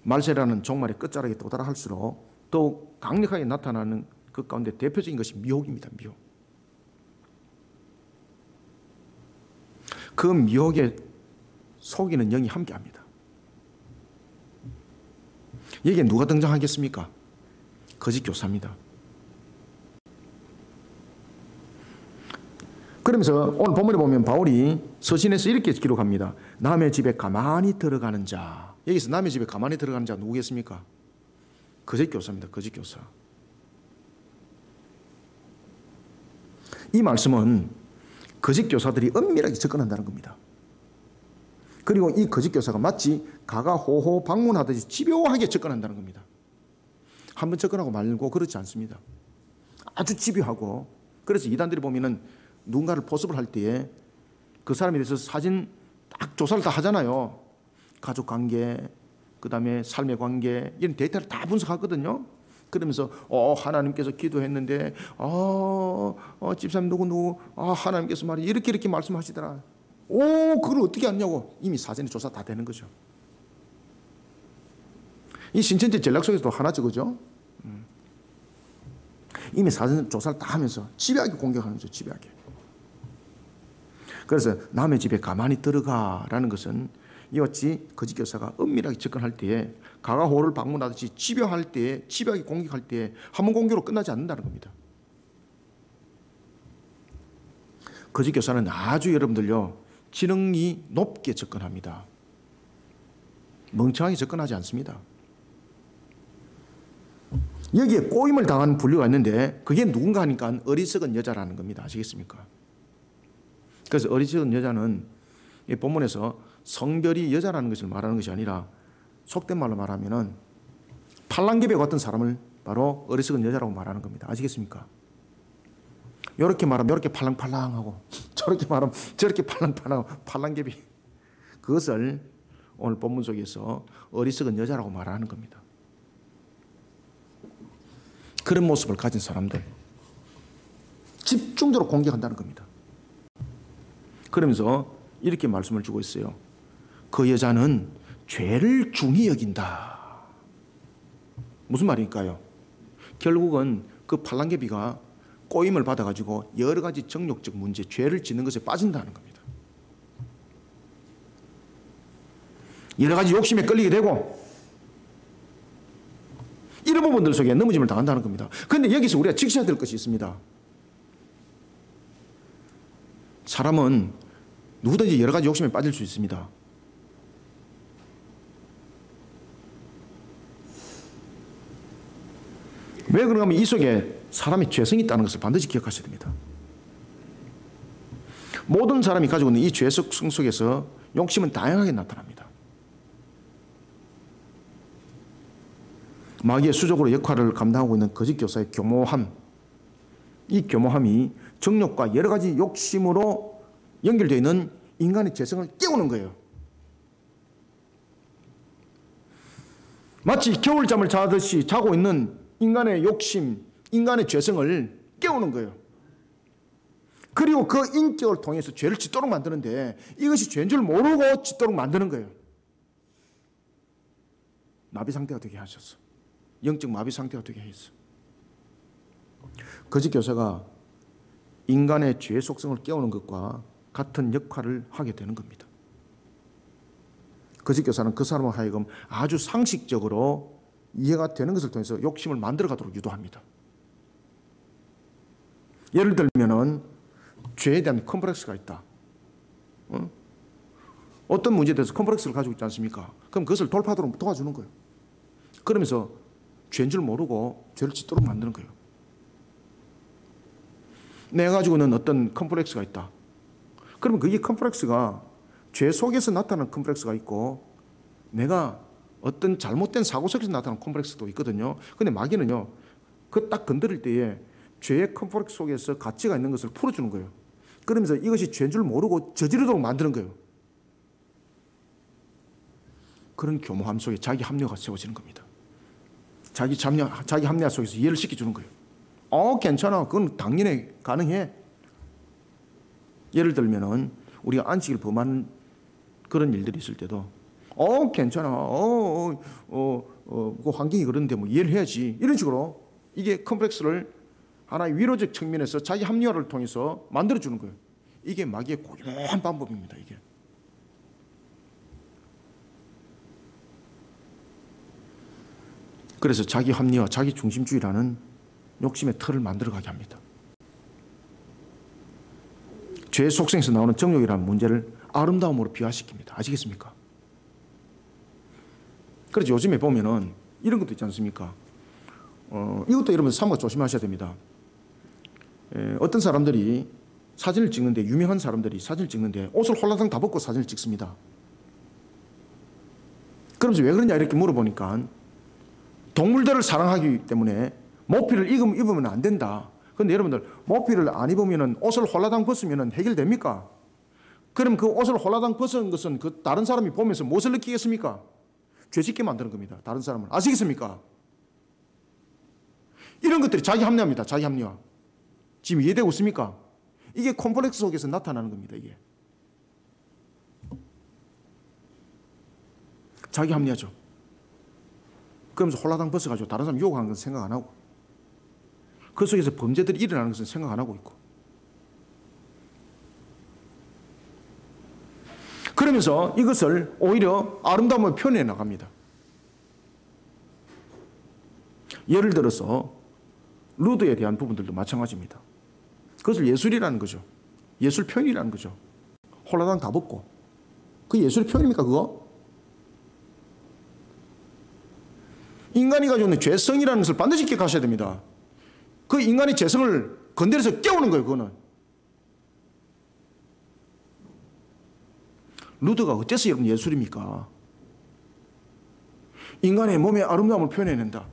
말세라는 종말의 끝자락에 도달할수록 더욱 강력하게 나타나는 그 가운데 대표적인 것이 미혹입니다. 미혹. 그 미혹에 속이는 영이 함께합니다. 여기에 누가 등장하겠습니까? 거짓 교사입니다. 그러면서 오늘 본문에 보면 바울이 서신에서 이렇게 기록합니다. 남의 집에 가만히 들어가는 자. 여기서 남의 집에 가만히 들어가는 자 누구겠습니까? 거짓 교사입니다. 거짓 교사. 이 말씀은 거짓 교사들이 은밀하게 접근한다는 겁니다. 그리고 이 거짓 교사가 마치 가가호호 방문하듯이 집요하게 접근한다는 겁니다. 한번 접근하고 말고 그렇지 않습니다. 아주 집요하고. 그래서 이단들이 보면은 누군가를 포섭을 할 때에 그 사람에 대해서 사진 딱 조사를 다 하잖아요. 가족 관계, 그 다음에 삶의 관계, 이런 데이터를 다 분석하거든요. 그러면서 하나님께서 기도했는데 집사님 누구 하나님께서 말이 이렇게 말씀하시더라. 그걸 어떻게 아냐고. 이미 사전에 조사 다 되는 거죠. 이 신천지 전략 속에서도 하나죠, 그죠? 이미 사전 조사를 다 하면서 집요하게 공격하는 거죠. 집요하게. 그래서 남의 집에 가만히 들어가라는 것은 이같이 거짓 교사가 은밀하게 접근할 때에 가가호를 방문하듯이 집요할 때에 집요하게 공격할 때에 한 번 공격으로 끝나지 않는다는 겁니다. 거짓 교사는 아주 여러분들요 지능이 높게 접근합니다. 멍청하게 접근하지 않습니다. 여기에 꼬임을 당한 분류가 있는데 그게 누군가 하니까 어리석은 여자라는 겁니다. 아시겠습니까? 그래서 어리석은 여자는 이 본문에서 성별이 여자라는 것을 말하는 것이 아니라 속된 말로 말하면은 팔랑개비 같은 사람을 바로 어리석은 여자라고 말하는 겁니다. 아시겠습니까? 이렇게 말하면 이렇게 팔랑팔랑하고 저렇게 말하면 저렇게 팔랑팔랑하고 팔랑개비. 그것을 오늘 본문 속에서 어리석은 여자라고 말하는 겁니다. 그런 모습을 가진 사람들 집중적으로 공격한다는 겁니다. 그러면서 이렇게 말씀을 주고 있어요. 그 여자는 죄를 중히 여긴다. 무슨 말일까요? 결국은 그 팔랑개비가 꼬임을 받아가지고 여러 가지 정욕적 문제, 죄를 짓는 것에 빠진다는 겁니다. 여러 가지 욕심에 끌리게 되고 이런 부분들 속에 넘어짐을 당한다는 겁니다. 그런데 여기서 우리가 지켜야 될 것이 있습니다. 사람은 누구든지 여러 가지 욕심에 빠질 수 있습니다. 왜 그런가 하면 이 속에 사람의 죄성이 있다는 것을 반드시 기억하셔야 됩니다. 모든 사람이 가지고 있는 이 죄성 속에서 욕심은 다양하게 나타납니다. 마귀의 수적으로 역할을 감당하고 있는 거짓 교사의 교모함, 이 교모함이 정욕과 여러 가지 욕심으로 연결되어 있는 인간의 죄성을 깨우는 거예요. 마치 겨울잠을 자듯이 자고 있는 인간의 욕심, 인간의 죄성을 깨우는 거예요. 그리고 그 인격을 통해서 죄를 짓도록 만드는데 이것이 죄인 줄 모르고 짓도록 만드는 거예요. 마비 상태가 되게 하셨어. 영적 마비 상태가 되게 했어. 거짓 교사가 인간의 죄 속성을 깨우는 것과 같은 역할을 하게 되는 겁니다. 거짓 교사는 그 사람을 하여금 아주 상식적으로 이해가 되는 것을 통해서 욕심을 만들어 가도록 유도합니다. 예를 들면은 죄에 대한 컴플렉스가 있다. 어떤 문제에 대해서 컴플렉스를 가지고 있지 않습니까? 그럼 그것을 돌파하도록 도와주는 거예요. 그러면서 죄인 줄 모르고 죄를 짓도록 만드는 거예요. 내가 가지고 있는 어떤 컴플렉스가 있다. 그러면 그게 컴플렉스가 죄 속에서 나타나는 컴플렉스가 있고 내가 어떤 잘못된 사고 속에서 나타나는 컴플렉스도 있거든요. 근데 마귀는요, 그 딱 건드릴 때에 죄의 컴플렉스 속에서 가치가 있는 것을 풀어주는 거예요. 그러면서 이것이 죄인 줄 모르고 저지르도록 만드는 거예요. 그런 교모함 속에 자기 합리화가 세워지는 겁니다. 자기 합리화 속에서 이해를 시켜주는 거예요. 괜찮아. 그건 당연히 가능해. 예를 들면은 우리가 안식일 범하는 그런 일들이 있을 때도 괜찮아. 그 환경이 그런데 뭐 이해를 해야지. 이런 식으로 이게 컴플렉스를 하나의 위로적 측면에서 자기 합리화를 통해서 만들어주는 거예요. 이게 마귀의 고유한 방법입니다. 이게. 그래서 자기 합리화, 자기 중심주의라는 욕심의 틀을 만들어가게 합니다. 죄의 속성에서 나오는 정욕이라는 문제를 아름다움으로 비화시킵니다. 아시겠습니까? 그래서 요즘에 보면은 이런 것도 있지 않습니까? 이것도 여러분 삼가 조심하셔야 됩니다. 어떤 사람들이 사진을 찍는데, 유명한 사람들이 사진을 찍는데 옷을 홀라당 다 벗고 사진을 찍습니다. 그러면서 왜 그러냐 이렇게 물어보니까 동물들을 사랑하기 때문에 모피를 입으면 안 된다. 그런데 여러분들, 모피를 안 입으면 옷을 홀라당 벗으면 해결됩니까? 그럼 그 옷을 홀라당 벗은 것은 그 다른 사람이 보면서 무엇을 느끼겠습니까? 죄짓게 만드는 겁니다. 다른 사람을. 아시겠습니까? 이런 것들이 자기 합리화입니다. 자기 합리화. 지금 이해되고 있습니까? 이게 콤플렉스 속에서 나타나는 겁니다. 이게. 자기 합리화죠. 그러면서 홀라당 벗어가지고 다른 사람 유혹하는 것은 생각 안 하고, 그 속에서 범죄들이 일어나는 것은 생각 안 하고 있고, 그러면서 이것을 오히려 아름다움을 표현해 나갑니다. 예를 들어서 루드에 대한 부분들도 마찬가지입니다. 그것을 예술이라는 거죠. 예술 표현이라는 거죠. 홀라당 다 벗고. 그 예술 표현입니까 그거? 인간이 가지고 있는 죄성이라는 것을 반드시 기억하셔야 됩니다. 그 인간의 죄성을 건드려서 깨우는 거예요. 그거는. 루드가 어째서 여러분 예술입니까? 인간의 몸의 아름다움을 표현해낸다.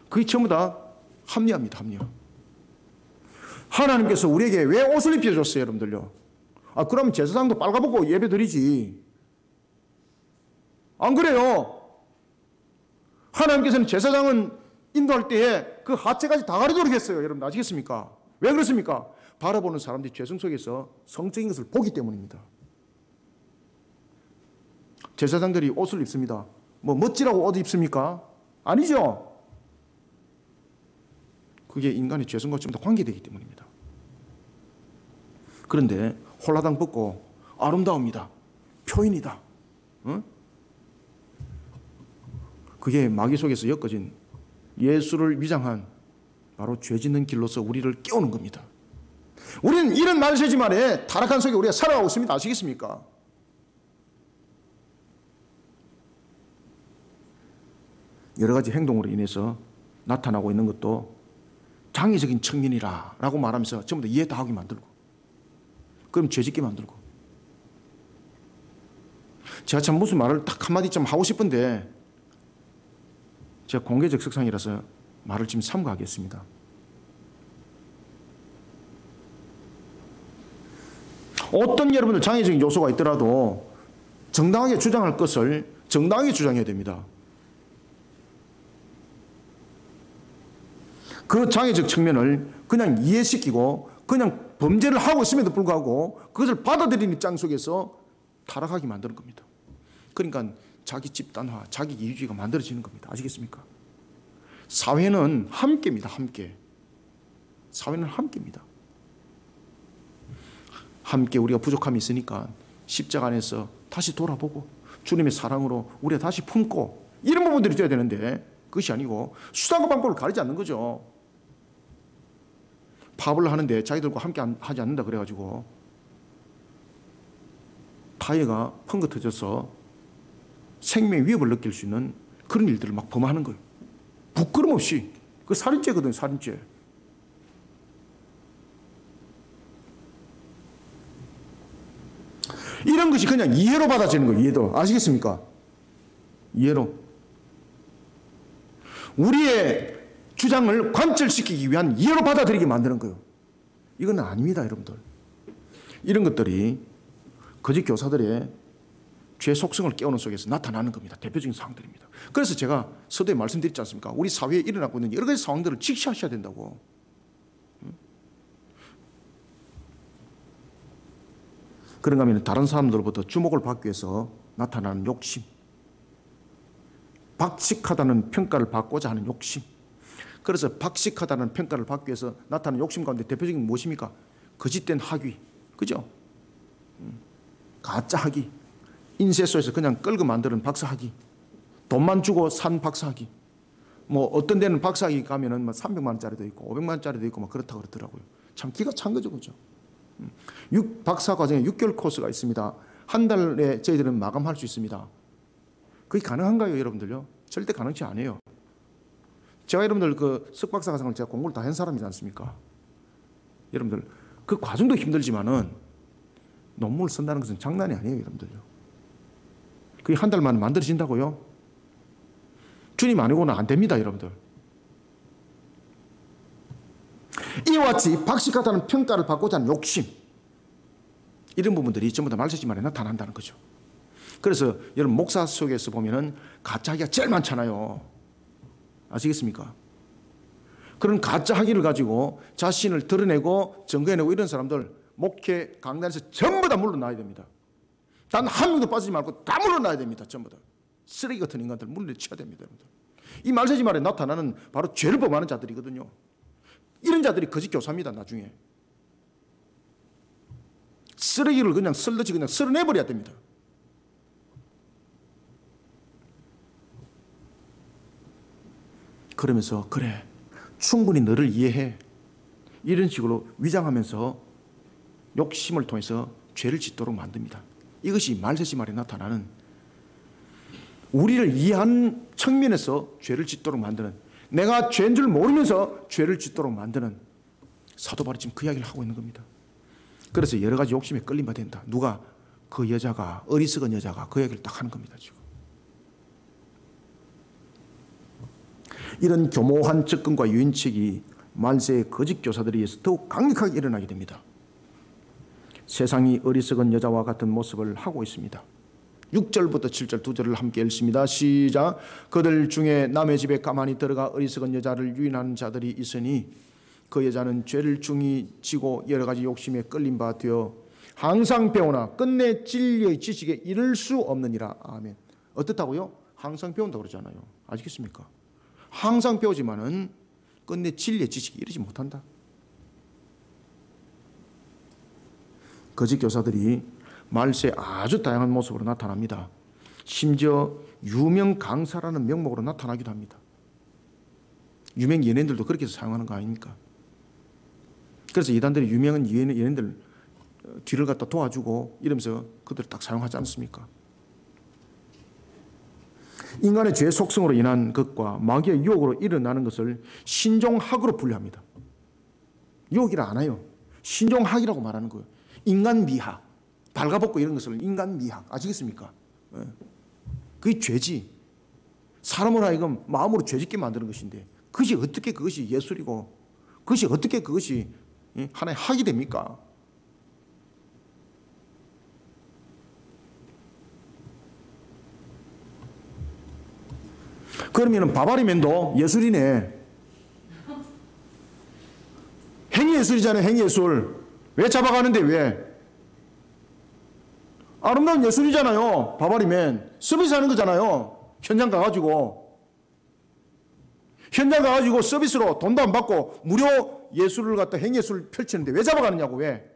그게 전부 다 합리화입니다. 합리화. 하나님께서 우리에게 왜 옷을 입혀줬어요? 여러분들요. 그럼 제사장도 빨가벗고 예배드리지. 안 그래요? 하나님께서는 제사장은 인도할 때에 그 하체까지 다 가리도록 했어요. 여러분 아시겠습니까? 왜 그렇습니까? 바라보는 사람들이 죄성 속에서 성적인 것을 보기 때문입니다. 제사장들이 옷을 입습니다. 뭐 멋지라고 옷 입습니까? 아니죠. 그게 인간의 죄성과 좀 더 관계되기 때문입니다. 그런데 홀라당 벗고 아름다움이다. 표현이다. 그게 마귀 속에서 엮어진 예술을 위장한 바로 죄 짓는 길로서 우리를 깨우는 겁니다. 우리는 이런 말세지 말에 타락한 속에 우리가 살아가고 있습니다. 아시겠습니까? 여러 가지 행동으로 인해서 나타나고 있는 것도 장애적인 측면이라 라고 말하면서 전부 다 이해 다 하게 만들고, 그럼 죄짓게 만들고. 제가 참 무슨 말을 딱 한마디 좀 하고 싶은데 제가 공개적 석상이라서 말을 좀 삼가하겠습니다. 어떤 여러분들 장애적인 요소가 있더라도 정당하게 주장할 것을 정당하게 주장해야 됩니다. 그 장애적 측면을 그냥 이해시키고 그냥 범죄를 하고 있음에도 불구하고 그것을 받아들이는 입장 속에서 타락하게 만드는 겁니다. 그러니까 자기 집단화, 자기 이유주의가 만들어지는 겁니다. 아시겠습니까? 사회는 함께입니다. 함께. 사회는 함께입니다. 함께 우리가 부족함이 있으니까 십자가 안에서 다시 돌아보고 주님의 사랑으로 우리가 다시 품고 이런 부분들이 돼야 되는데 그것이 아니고 수단과 방법을 가리지 않는 거죠. 파업을 하는데 자기들과 함께 하지 않는다 그래가지고 타이어가 펑크 터져서 생명의 위협을 느낄 수 있는 그런 일들을 막 범하는 거예요. 부끄럼 없이. 그 살인죄거든요. 살인죄. 이런 것이 그냥 이해로 받아지는 거예요. 이해로. 아시겠습니까? 이해로. 우리의 주장을 관철시키기 위한 이해로 받아들이게 만드는 거예요. 이건 아닙니다, 여러분들. 이런 것들이 거짓 교사들의 죄 속성을 깨우는 속에서 나타나는 겁니다. 대표적인 상황들입니다. 그래서 제가 서두에 말씀드렸지 않습니까? 우리 사회에 일어나고 있는 여러 가지 상황들을 직시하셔야 된다고. 그런가 하면 다른 사람들로부터 주목을 받기 위해서 나타나는 욕심, 박식하다는 평가를 받고자 하는 욕심. 그래서 박식하다는 평가를 받기 위해서 나타나는 욕심 가운데 대표적인 무엇입니까? 거짓된 학위, 그죠? 가짜 학위, 인쇄소에서 그냥 끌고 만드는 박사학위, 돈만 주고 산 박사학위. 뭐 어떤 데는 박사학위 가면은 뭐 300만 원짜리도 있고 500만 원짜리도 있고 막 그렇다고 그러더라고요. 참 기가 찬 거죠, 그죠? 박사 과정에 6개월 코스가 있습니다. 한 달에 저희들은 마감할 수 있습니다. 그게 가능한가요, 여러분들요? 절대 가능치 않아요. 제가 여러분들 그 석박사 과정을 제가 공부를 다 한 사람이지 않습니까? 여러분들 그 과정도 힘들지만은 논문을 쓴다는 것은 장난이 아니에요, 여러분들요. 그게 한 달 만에 만들어진다고요? 주님 아니고는 안 됩니다, 여러분들. 이와 같이 박식하다는 평가를 받고자 하는 욕심, 이런 부분들이 전부 다 말세지만에 나타난다는 거죠. 그래서 여러분 목사 속에서 보면은 가짜 학위가 제일 많잖아요. 아시겠습니까? 그런 가짜 학위를 가지고 자신을 드러내고 증거해내고 이런 사람들 목회 강단에서 전부 다 물러나야 됩니다. 단 한 명도 빠지지 말고 다 물러나야 됩니다. 전부 다. 쓰레기 같은 인간들 물러내쳐야 됩니다. 여러분들. 이 말세지말에 나타나는 바로 죄를 범하는 자들이거든요. 이런 자들이 거짓 교사입니다. 나중에. 쓰레기를 그냥 쓸듯이 그냥 쓸어내버려야 됩니다. 그러면서 그래 충분히 너를 이해해 이런 식으로 위장하면서 욕심을 통해서 죄를 짓도록 만듭니다. 이것이 말세지말에 나타나는 우리를 이해하는 측면에서 죄를 짓도록 만드는, 내가 죄인 줄 모르면서 죄를 짓도록 만드는 사도 바울이 지금 그 이야기를 하고 있는 겁니다. 그래서 여러 가지 욕심에 끌림 받아야 된다. 누가? 그 여자가, 어리석은 여자가 그 이야기를 딱 하는 겁니다. 지금. 이런 교모한 접근과 유인책이 말세의 거짓 교사들에 의해서 더욱 강력하게 일어나게 됩니다. 세상이 어리석은 여자와 같은 모습을 하고 있습니다. 6절부터 7절 두 절을 함께 읽습니다. 시작. 그들 중에 남의 집에 가만히 들어가 어리석은 여자를 유인하는 자들이 있으니 그 여자는 죄를 중히 지고 여러 가지 욕심에 끌린 바 되어 항상 배우나 끝내 진리의 지식에 이를 수 없느니라. 아멘. 어떻다고요? 항상 배운다고 그러잖아요. 아시겠습니까? 항상 배우지만은 끝내 진리의 지식에 이르지 못한다. 거짓 교사들이 말세에 아주 다양한 모습으로 나타납니다. 심지어 유명 강사라는 명목으로 나타나기도 합니다. 유명 연예인들도 그렇게 해서 사용하는 거 아닙니까? 그래서 이단들이 유명한 연예인들 뒤를 갖다 도와주고 이러면서 그들을 딱 사용하지 않습니까? 인간의 죄 속성으로 인한 것과 마귀의 유혹으로 일어나는 것을 신종학으로 분류합니다. 유혹이라 안 해요. 신종학이라고 말하는 거예요. 인간 미학, 발가벗고 이런 것을 인간 미학, 아시겠습니까? 그게 죄지. 사람을 하여금 마음으로 죄짓게 만드는 것인데 그것이 어떻게 그것이 예술이고 그것이 어떻게 그것이 하나의 학이 됩니까? 그러면 바바리맨도 예술이네. 행위예술이잖아요. 행위예술. 왜 잡아가는데 왜? 아름다운 예술이잖아요. 바바리맨. 서비스하는 거잖아요. 현장 가가지고 서비스로 돈도 안 받고 무료 예술을 갖다 행예술 펼치는데 왜 잡아가느냐고. 왜?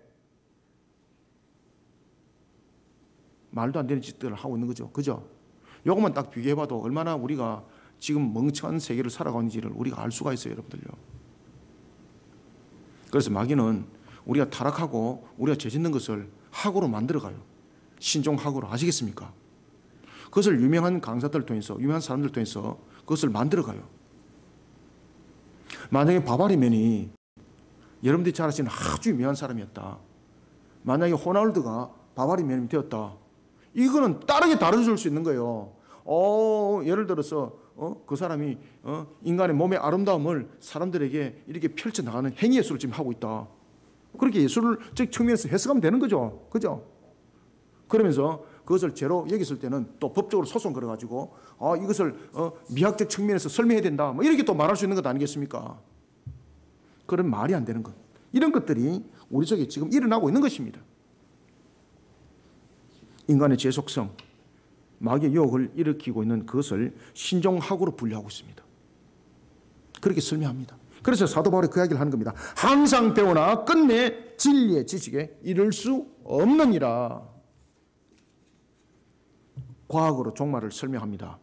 말도 안 되는 짓들을 하고 있는 거죠. 그죠? 요것만 딱 비교해봐도 얼마나 우리가 지금 멍청한 세계를 살아가는지를 우리가 알 수가 있어요. 여러분들요. 그래서 마귀는 우리가 타락하고 우리가 죄짓는 것을 학으로 만들어가요. 신종학으로. 아시겠습니까? 그것을 유명한 강사들 통해서, 유명한 사람들 통해서 그것을 만들어가요. 만약에 바바리맨이 여러분들이 잘 아시는 아주 유명한 사람이었다. 만약에 호날두가 바바리맨이 되었다. 이거는 다르게 다뤄줄 수 있는 거예요. 예를 들어서 그 사람이 인간의 몸의 아름다움을 사람들에게 이렇게 펼쳐나가는 행위예술을 지금 하고 있다. 그렇게 예술적 측면에서 해석하면 되는 거죠. 그죠? 그러면서 그것을 죄로 여겼을 때는 또 법적으로 소송 걸어가지고 이것을 미학적 측면에서 설명해야 된다. 뭐 이렇게 또 말할 수 있는 것 아니겠습니까? 그런 말이 안 되는 것. 이런 것들이 우리 속에 지금 일어나고 있는 것입니다. 인간의 죄 속성, 마귀의 유혹을 일으키고 있는 그것을 신종학으로 분류하고 있습니다. 그렇게 설명합니다. 그래서 사도 바울이 그 이야기를 하는 겁니다. 항상 배우나 끝내 진리의 지식에 이를 수 없느니라. 과학으로 종말을 설명합니다.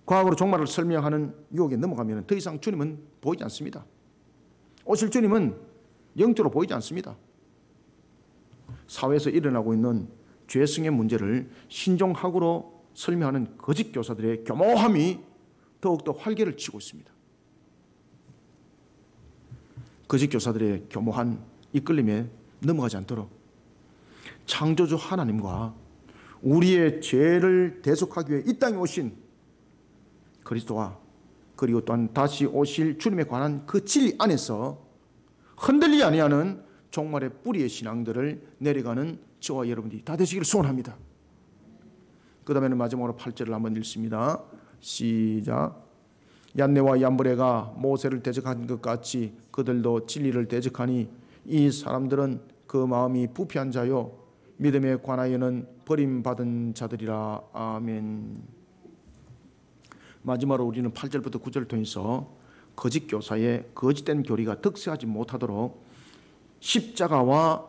과학으로 종말을 설명하는 유혹에 넘어가면 더 이상 주님은 보이지 않습니다. 오실 주님은 영적으로 보이지 않습니다. 사회에서 일어나고 있는 죄성의 문제를 신종학으로 설명하는 거짓 교사들의 교모함이 더욱더 활개를 치고 있습니다. 거짓 교사들의 교모한 이끌림에 넘어가지 않도록 창조주 하나님과 우리의 죄를 대속하기 위해 이 땅에 오신 그리스도와 그리고 또한 다시 오실 주님에 관한 그 진리 안에서 흔들리지 아니하는 종말의 뿌리의 신앙들을 내려가는 저와 여러분들이 다 되시기를 소원합니다. 그 다음에는 마지막으로 8절을 한번 읽습니다. 시작. 얀네와 얀브레가 모세를 대적한 것 같이 그들도 진리를 대적하니 이 사람들은 그 마음이 부패한 자요 믿음에 관하여는 버림받은 자들이라. 아멘. 마지막으로 우리는 8절부터 9절을 통해서 거짓 교사의 거짓된 교리가 득세하지 못하도록 십자가와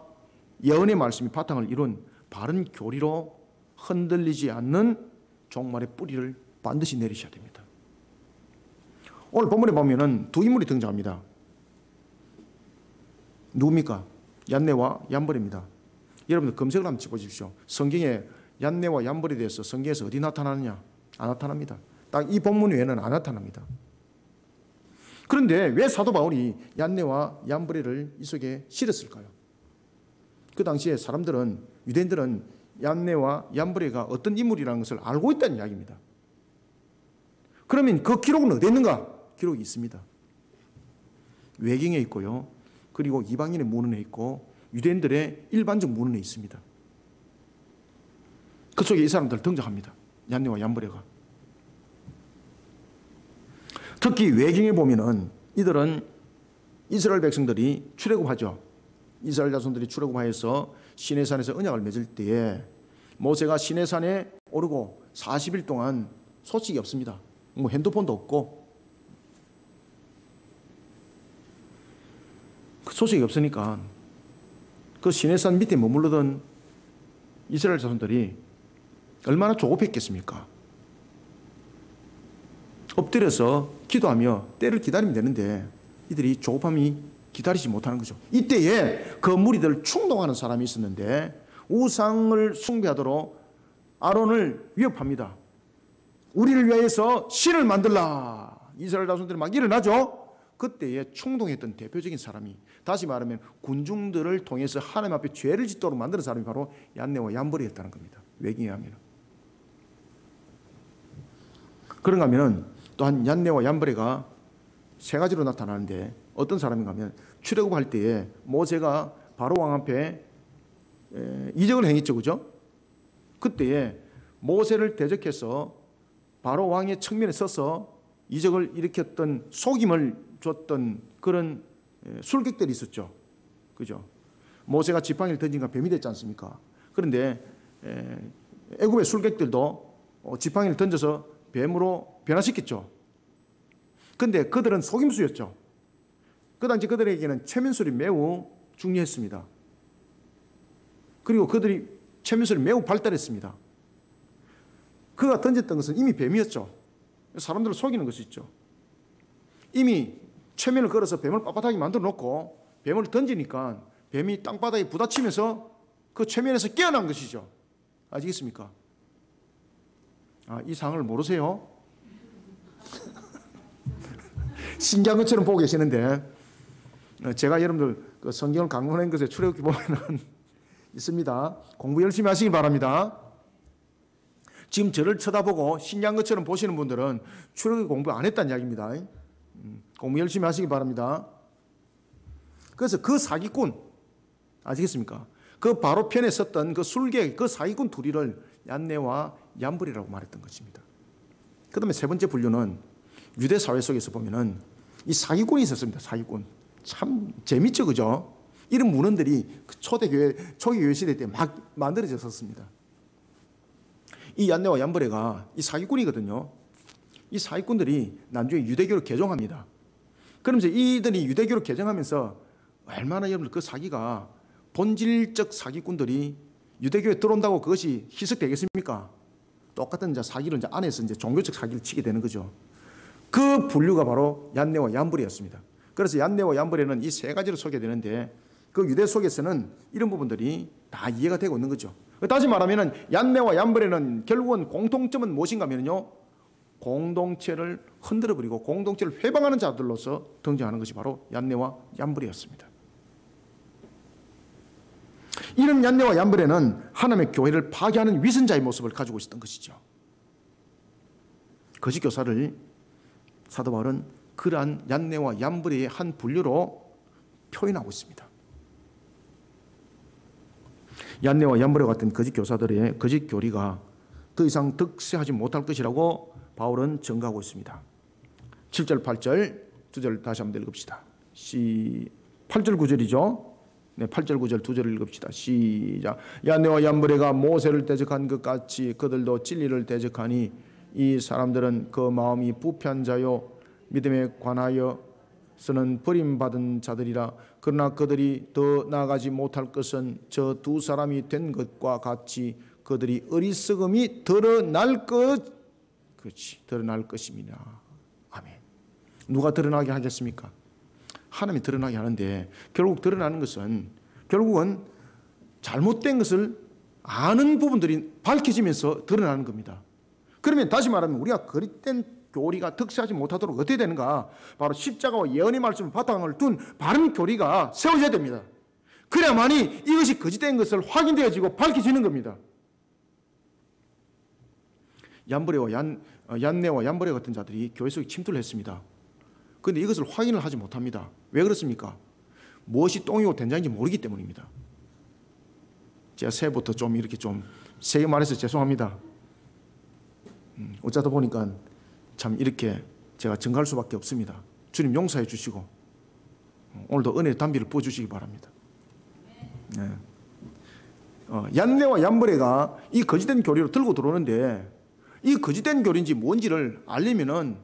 예언의 말씀이 바탕을 이룬 바른 교리로 흔들리지 않는 종말의 뿌리를 반드시 내리셔야 됩니다. 오늘 본문에 보면은 두 인물이 등장합니다. 누굽니까? 얀네와 얀벌입니다. 여러분들 검색을 한번 해보십시오. 성경에 얀네와 얀벌에 대해서 성경에서 어디 나타나느냐? 안 나타납니다. 딱 이 본문 외에는 안 나타납니다. 그런데 왜 사도 바울이 얀네와 얀벌을 이 속에 실었을까요? 그 당시에 사람들은, 유대인들은 얀네와 얀벌가 어떤 인물이라는 것을 알고 있다는 이야기입니다. 그러면 그 기록은 어디 있는가? 기록이 있습니다. 외경에 있고요. 그리고 이방인의 문헌에 있고 유대인들의 일반적 문헌에 있습니다. 그 속에 이 사람들 등장합니다. 얀네와 얀벌가. 특히 외경에 보면은 이들은 이스라엘 백성들이 출애굽하죠. 이스라엘 자손들이 출애굽하여서 시내산에서 언약을 맺을 때에 모세가 시내산에 오르고 40일 동안 소식이 없습니다. 뭐 핸드폰도 없고 그 소식이 없으니까 그 시내산 밑에 머무르던 이스라엘 자손들이 얼마나 조급했겠습니까? 엎드려서 기도하며 때를 기다리면 되는데 이들이 조급함이 기다리지 못하는 거죠. 이때에 그 무리들을 충동하는 사람이 있었는데 우상을 숭배하도록 아론을 위협합니다. 우리를 위해서 신을 만들라. 이스라엘 자손들이 막 일어나죠. 그때에 충동했던 대표적인 사람이, 다시 말하면 군중들을 통해서 하나님 앞에 죄를 짓도록 만드는 사람이 바로 얀네와 얀벌이었다는 겁니다. 외경에 하면. 그런가 하면 또한 얀네와 얀벌이가 세 가지로 나타나는데, 어떤 사람인가 하면 출애굽할 때에 모세가 바로 왕 앞에 이적을 행했죠, 그죠? 그때에 모세를 대적해서 바로 왕의 측면에 서서 이적을 일으켰던, 속임을 줬던 그런 술객들이 있었죠, 그죠? 모세가 지팡이를 던진가 뱀이 됐지 않습니까? 그런데 애굽의 술객들도 지팡이를 던져서 뱀으로 변화시켰죠. 근데 그들은 속임수였죠. 그 당시 그들에게는 최면술이 매우 중요했습니다. 그리고 그들이 최면술이 매우 발달했습니다. 그가 던졌던 것은 이미 뱀이었죠. 사람들을 속이는 것이 있죠. 이미 최면을 걸어서 뱀을 빳빳하게 만들어 놓고 뱀을 던지니까 뱀이 땅바닥에 부딪히면서 그 최면에서 깨어난 것이죠. 아시겠습니까? 이 상을 모르세요? 신기한 것처럼 보고 계시는데, 제가 여러분들 그 성경을 강론한 것에 출애굽기 보면은 있습니다. 공부 열심히 하시기 바랍니다. 지금 저를 쳐다보고 신기한 것처럼 보시는 분들은 출애굽기 공부 안 했다는 이야기입니다. 공부 열심히 하시기 바랍니다. 그래서 그 사기꾼, 아시겠습니까? 그 바로 편에 섰던 그 술객, 그 사기꾼 둘이를 얀네와 얀벌이라고 말했던 것입니다. 그 다음에 세 번째 분류는 유대 사회 속에서 보면은 이 사기꾼이 있었습니다. 사기꾼. 참 재밌죠, 그죠? 이런 문헌들이 초대교회, 초기교회 시대 때 막 만들어졌었습니다. 이 얀네와 얀벌이가 이 사기꾼이거든요. 이 사기꾼들이 나중에 유대교를 개종합니다. 그러면서 이들이 유대교를 개종하면서 얼마나 여러분들 그 사기가, 본질적 사기꾼들이 유대교에 들어온다고 그것이 희석되겠습니까? 똑같은 사기를 안에서 종교적 사기를 치게 되는 거죠. 그 분류가 바로 얀네와 얀벌이었습니다. 그래서 얀네와 얀벌이는 이 세 가지로 소개되는데, 그 유대 속에서는 이런 부분들이 다 이해가 되고 있는 거죠. 다시 말하면 얀네와 얀벌이는 결국은 공통점은 무엇인가 하면요, 공동체를 흔들어버리고 공동체를 회방하는 자들로서 등장하는 것이 바로 얀네와 얀벌이었습니다. 이런 얀네와 얀벌이는 하나님의 교회를 파괴하는 위선자의 모습을 가지고 있었던 것이죠. 거짓 교사를 사도 바울은 그러한 얀네와 얀벌이의 한 분류로 표현하고 있습니다. 얀네와 얀벌이 같은 거짓 교사들의 거짓 교리가 더 이상 득세하지 못할 것이라고 바울은 증거하고 있습니다. 7절, 8절, 2절 다시 한번 읽읍시다. 8절, 9절이죠. 네, 8절, 9절 두 절을 읽읍시다. 시작. 얀네와 얀벌이가 모세를 대적한 것 같이 그들도 진리를 대적하니 이 사람들은 그 마음이 부패한 자요 믿음에 관하여서는 버림받은 자들이라. 그러나 그들이 더 나아가지 못할 것은 저 두 사람이 된 것과 같이 그들이 어리석음이 드러날 것임이라. 아멘. 누가 드러나게 하겠습니까? 하나님이 드러나게 하는데, 결국 드러나는 것은 결국은 잘못된 것을 아는 부분들이 밝혀지면서 드러나는 겁니다. 그러면 다시 말하면 우리가 거짓된 교리가 득세하지 못하도록 어떻게 되는가? 바로 십자가와 예언의 말씀을 바탕을 둔 바른 교리가 세워져야 됩니다. 그래야만이 이것이 거짓된 것을 확인되어지고 밝혀지는 겁니다. 얀네와 얀벌이 같은 자들이 교회 속에 침투를 했습니다. 그런데 이것을 확인을 하지 못합니다. 왜 그렇습니까? 무엇이 똥이고 된장인지 모르기 때문입니다. 제가 새해부터 좀 이렇게 좀 세게 말해서 죄송합니다. 어쩌다 보니까 참 이렇게 제가 증가할 수밖에 없습니다. 주님 용서해 주시고 오늘도 은혜의 담비를 부어주시기 바랍니다. 네. 얀네와 얀벌이가 이 거짓된 교리로 들고 들어오는데, 이 거짓된 교리인지 뭔지를 알려면은,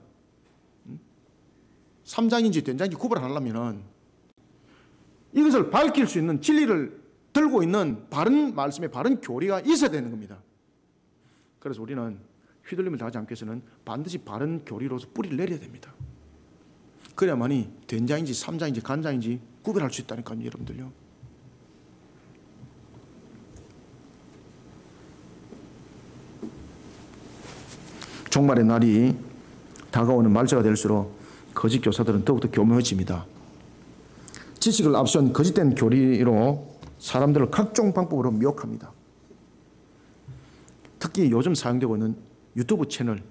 삼장인지 된장인지 구별하려면은 이것을 밝힐 수 있는 진리를 들고 있는 바른 말씀의 바른 교리가 있어야 되는 겁니다. 그래서 우리는 휘둘림을 당하지 않기 위해서는 반드시 바른 교리로서 뿌리를 내려야 됩니다. 그래야만이 된장인지 삼장인지 간장인지 구별할 수 있다니까요, 여러분들요. 종말의 날이 다가오는 말세가 될수록 거짓 교사들은 더욱더 교묘해집니다. 지식을 앞선 거짓된 교리로 사람들을 각종 방법으로 미혹합니다. 특히 요즘 사용되고 있는 유튜브 채널,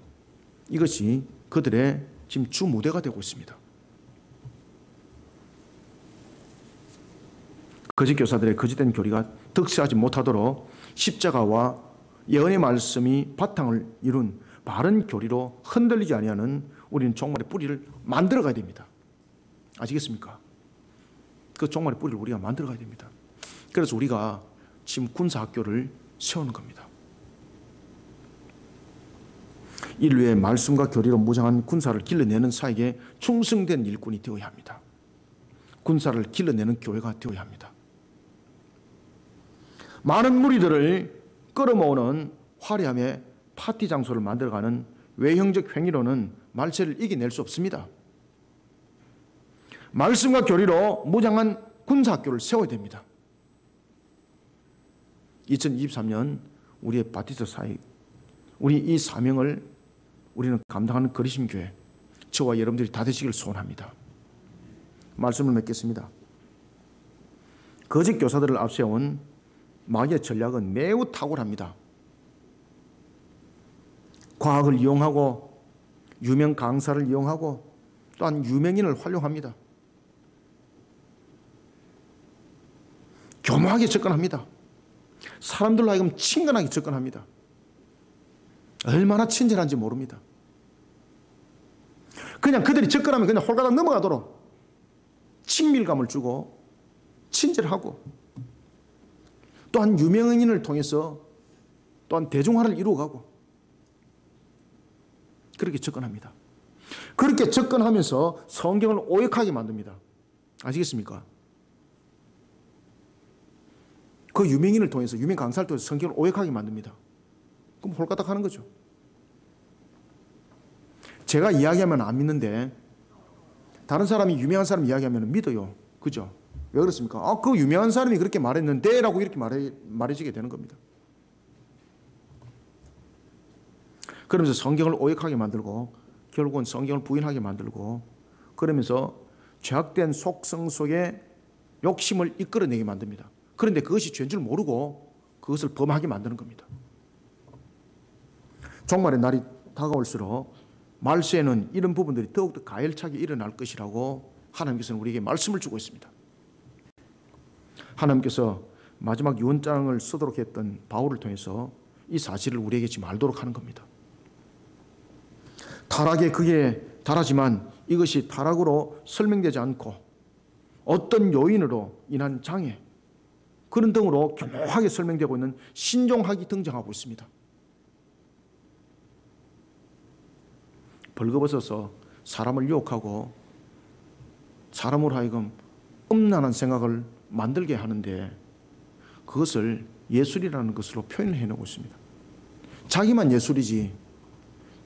이것이 그들의 지금 주 무대가 되고 있습니다. 거짓 교사들의 거짓된 교리가 득세하지 못하도록 십자가와 예언의 말씀이 바탕을 이룬 바른 교리로 흔들리지 아니하는 우리는 종말의 뿌리를 만들어 가야 됩니다. 아시겠습니까? 그 종말의 뿌리를 우리가 만들어 가야 됩니다. 그래서 우리가 지금 군사학교를 세우는 겁니다. 인류의 말씀과 교리로 무장한 군사를 길러내는 사에게 충성된 일꾼이 되어야 합니다. 군사를 길러내는 교회가 되어야 합니다. 많은 무리들을 끌어모으는 화려함의 파티 장소를 만들어가는 외형적 행위로는 말세를 이겨낼 수 없습니다. 말씀과 교리로 무장한 군사학교를 세워야 됩니다. 2023년 우리의 바티스트 사역, 우리 이 사명을 우리는 감당하는 그리심교회, 저와 여러분들이 다 되시길 소원합니다. 말씀을 맺겠습니다. 거짓 교사들을 앞세운 마귀의 전략은 매우 탁월합니다. 과학을 이용하고 유명 강사를 이용하고 또한 유명인을 활용합니다. 교묘하게 접근합니다. 사람들로 하여금 친근하게 접근합니다. 얼마나 친절한지 모릅니다. 그냥 그들이 접근하면 그냥 홀가닥 넘어가도록 친밀감을 주고 친절하고 또한 유명인을 통해서 또한 대중화를 이루어가고 그렇게 접근합니다. 그렇게 접근하면서 성경을 오역하게 만듭니다. 아시겠습니까? 그 유명인을 통해서, 유명 강사를 통해서 성경을 오역하게 만듭니다. 그럼 홀가닥 하는 거죠. 제가 이야기하면 안 믿는데 다른 사람이, 유명한 사람이 이야기하면 믿어요. 그죠? 왜 그렇습니까? 그 유명한 사람이 그렇게 말했는데 라고 이렇게 말해지게 되는 겁니다. 그러면서 성경을 오역하게 만들고 결국은 성경을 부인하게 만들고 그러면서 죄악된 속성 속에 욕심을 이끌어내게 만듭니다. 그런데 그것이 죄인 줄 모르고 그것을 범하게 만드는 겁니다. 종말의 날이 다가올수록 말세에는 이런 부분들이 더욱더 가열차게 일어날 것이라고 하나님께서는 우리에게 말씀을 주고 있습니다. 하나님께서 마지막 유언장을 쓰도록 했던 바울을 통해서 이 사실을 우리에게 지금 알도록 하는 겁니다. 타락에 그게 달하지만 이것이 타락으로 설명되지 않고 어떤 요인으로 인한 장애, 그런 등으로 교묘하게 설명되고 있는 신종학이 등장하고 있습니다. 벌거벗어서 사람을 유혹하고 사람으로 하여금 음란한 생각을 만들게 하는데 그것을 예술이라는 것으로 표현을 해놓고 있습니다. 자기만 예술이지.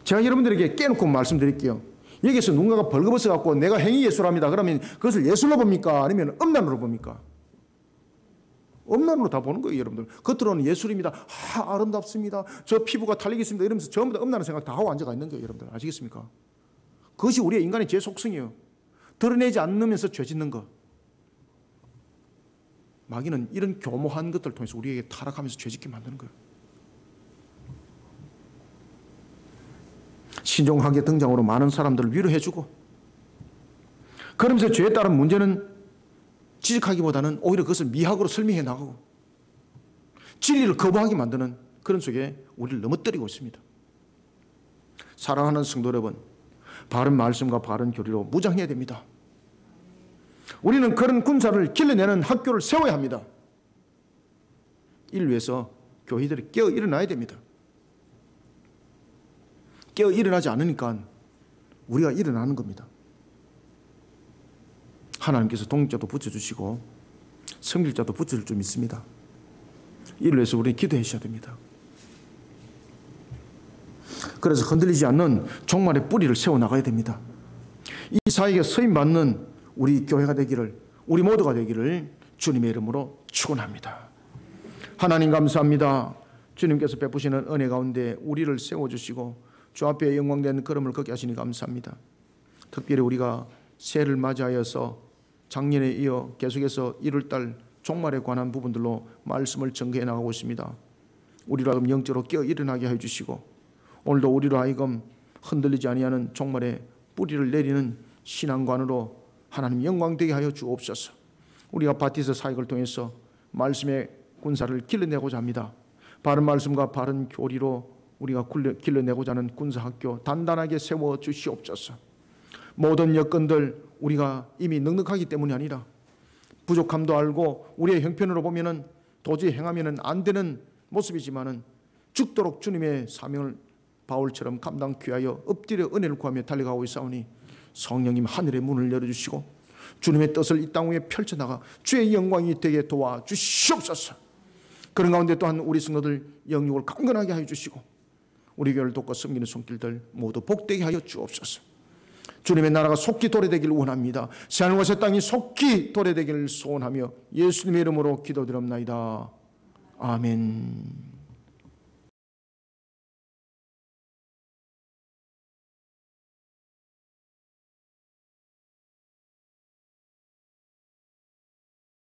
제가 여러분들에게 깨놓고 말씀드릴게요. 여기서 누군가가 벌거벗어 갖고 내가 행위 예술합니다. 그러면 그것을 예술로 봅니까? 아니면 음란으로 봅니까? 음란으로 다 보는 거예요, 여러분들. 겉으로는 예술입니다. 아름답습니다. 저 피부가 탄력이 있습니다. 이러면서 전부 다 음란한 생각 다 하고 앉아가 있는 거예요, 여러분들. 아시겠습니까? 그것이 우리의 인간의 죄 속성이에요. 드러내지 않으면서 죄 짓는 것. 마귀는 이런 교모한 것들을 통해서 우리에게 타락하면서 죄 짓게 만드는 거예요. 신종학의 등장으로 많은 사람들을 위로해주고 그러면서 죄에 따른 문제는 지적하기보다는 오히려 그것을 미학으로 설명해 나가고 진리를 거부하게 만드는 그런 속에 우리를 넘어뜨리고 있습니다. 사랑하는 성도 여러분, 바른 말씀과 바른 교리로 무장해야 됩니다. 우리는 그런 군사를 길러내는 학교를 세워야 합니다. 인류에서 교회들이 깨어 일어나야 됩니다. 깨어 일어나지 않으니까 우리가 일어나는 겁니다. 하나님께서 동자도 붙여주시고 성길자도 붙여줄 줄 믿습니다. 이를 위해서 우리는 기도해 주셔야 됩니다. 그래서 흔들리지 않는 종말의 뿌리를 세워나가야 됩니다. 이 사역에 서임받는 우리 교회가 되기를, 우리 모두가 되기를 주님의 이름으로 축원합니다. 하나님 감사합니다. 주님께서 베푸시는 은혜 가운데 우리를 세워주시고 주 앞에 영광된 걸음을 걷게 하시니 감사합니다. 특별히 우리가 새해를 맞이하여서 작년에 이어 계속해서 1월달 종말에 관한 부분들로 말씀을 전개해 나가고 있습니다. 우리로 하여금 영적으로 깨어 일어나게 해주시고 오늘도 우리로 하여금 흔들리지 아니하는 종말에 뿌리를 내리는 신앙관으로 하나님 영광되게 하여 주옵소서. 우리가 바티스 사역을 통해서 말씀의 군사를 길러내고자 합니다. 바른 말씀과 바른 교리로 우리가 길러내고자 하는 군사학교 단단하게 세워주시옵소서. 모든 여건들 우리가 이미 넉넉하기 때문이 아니라 부족함도 알고 우리의 형편으로 보면은 도저히 행하면은 안 되는 모습이지만은 죽도록 주님의 사명을 바울처럼 감당케 하여 엎드려 은혜를 구하며 달려가고 있사오니 성령님 하늘의 문을 열어주시고 주님의 뜻을 이 땅 위에 펼쳐나가 주의 영광이 되게 도와주시옵소서. 그런 가운데 또한 우리 성도들 영육을 강건하게 하여 주시고 우리 교회를 돕고 섬기는 손길들 모두 복되게 하여 주옵소서. 주님의 나라가 속히 도래되기를 원합니다. 새하늘과 새 땅이 속히 도래되기를 소원하며 예수님의 이름으로 기도드립나이다. 아멘.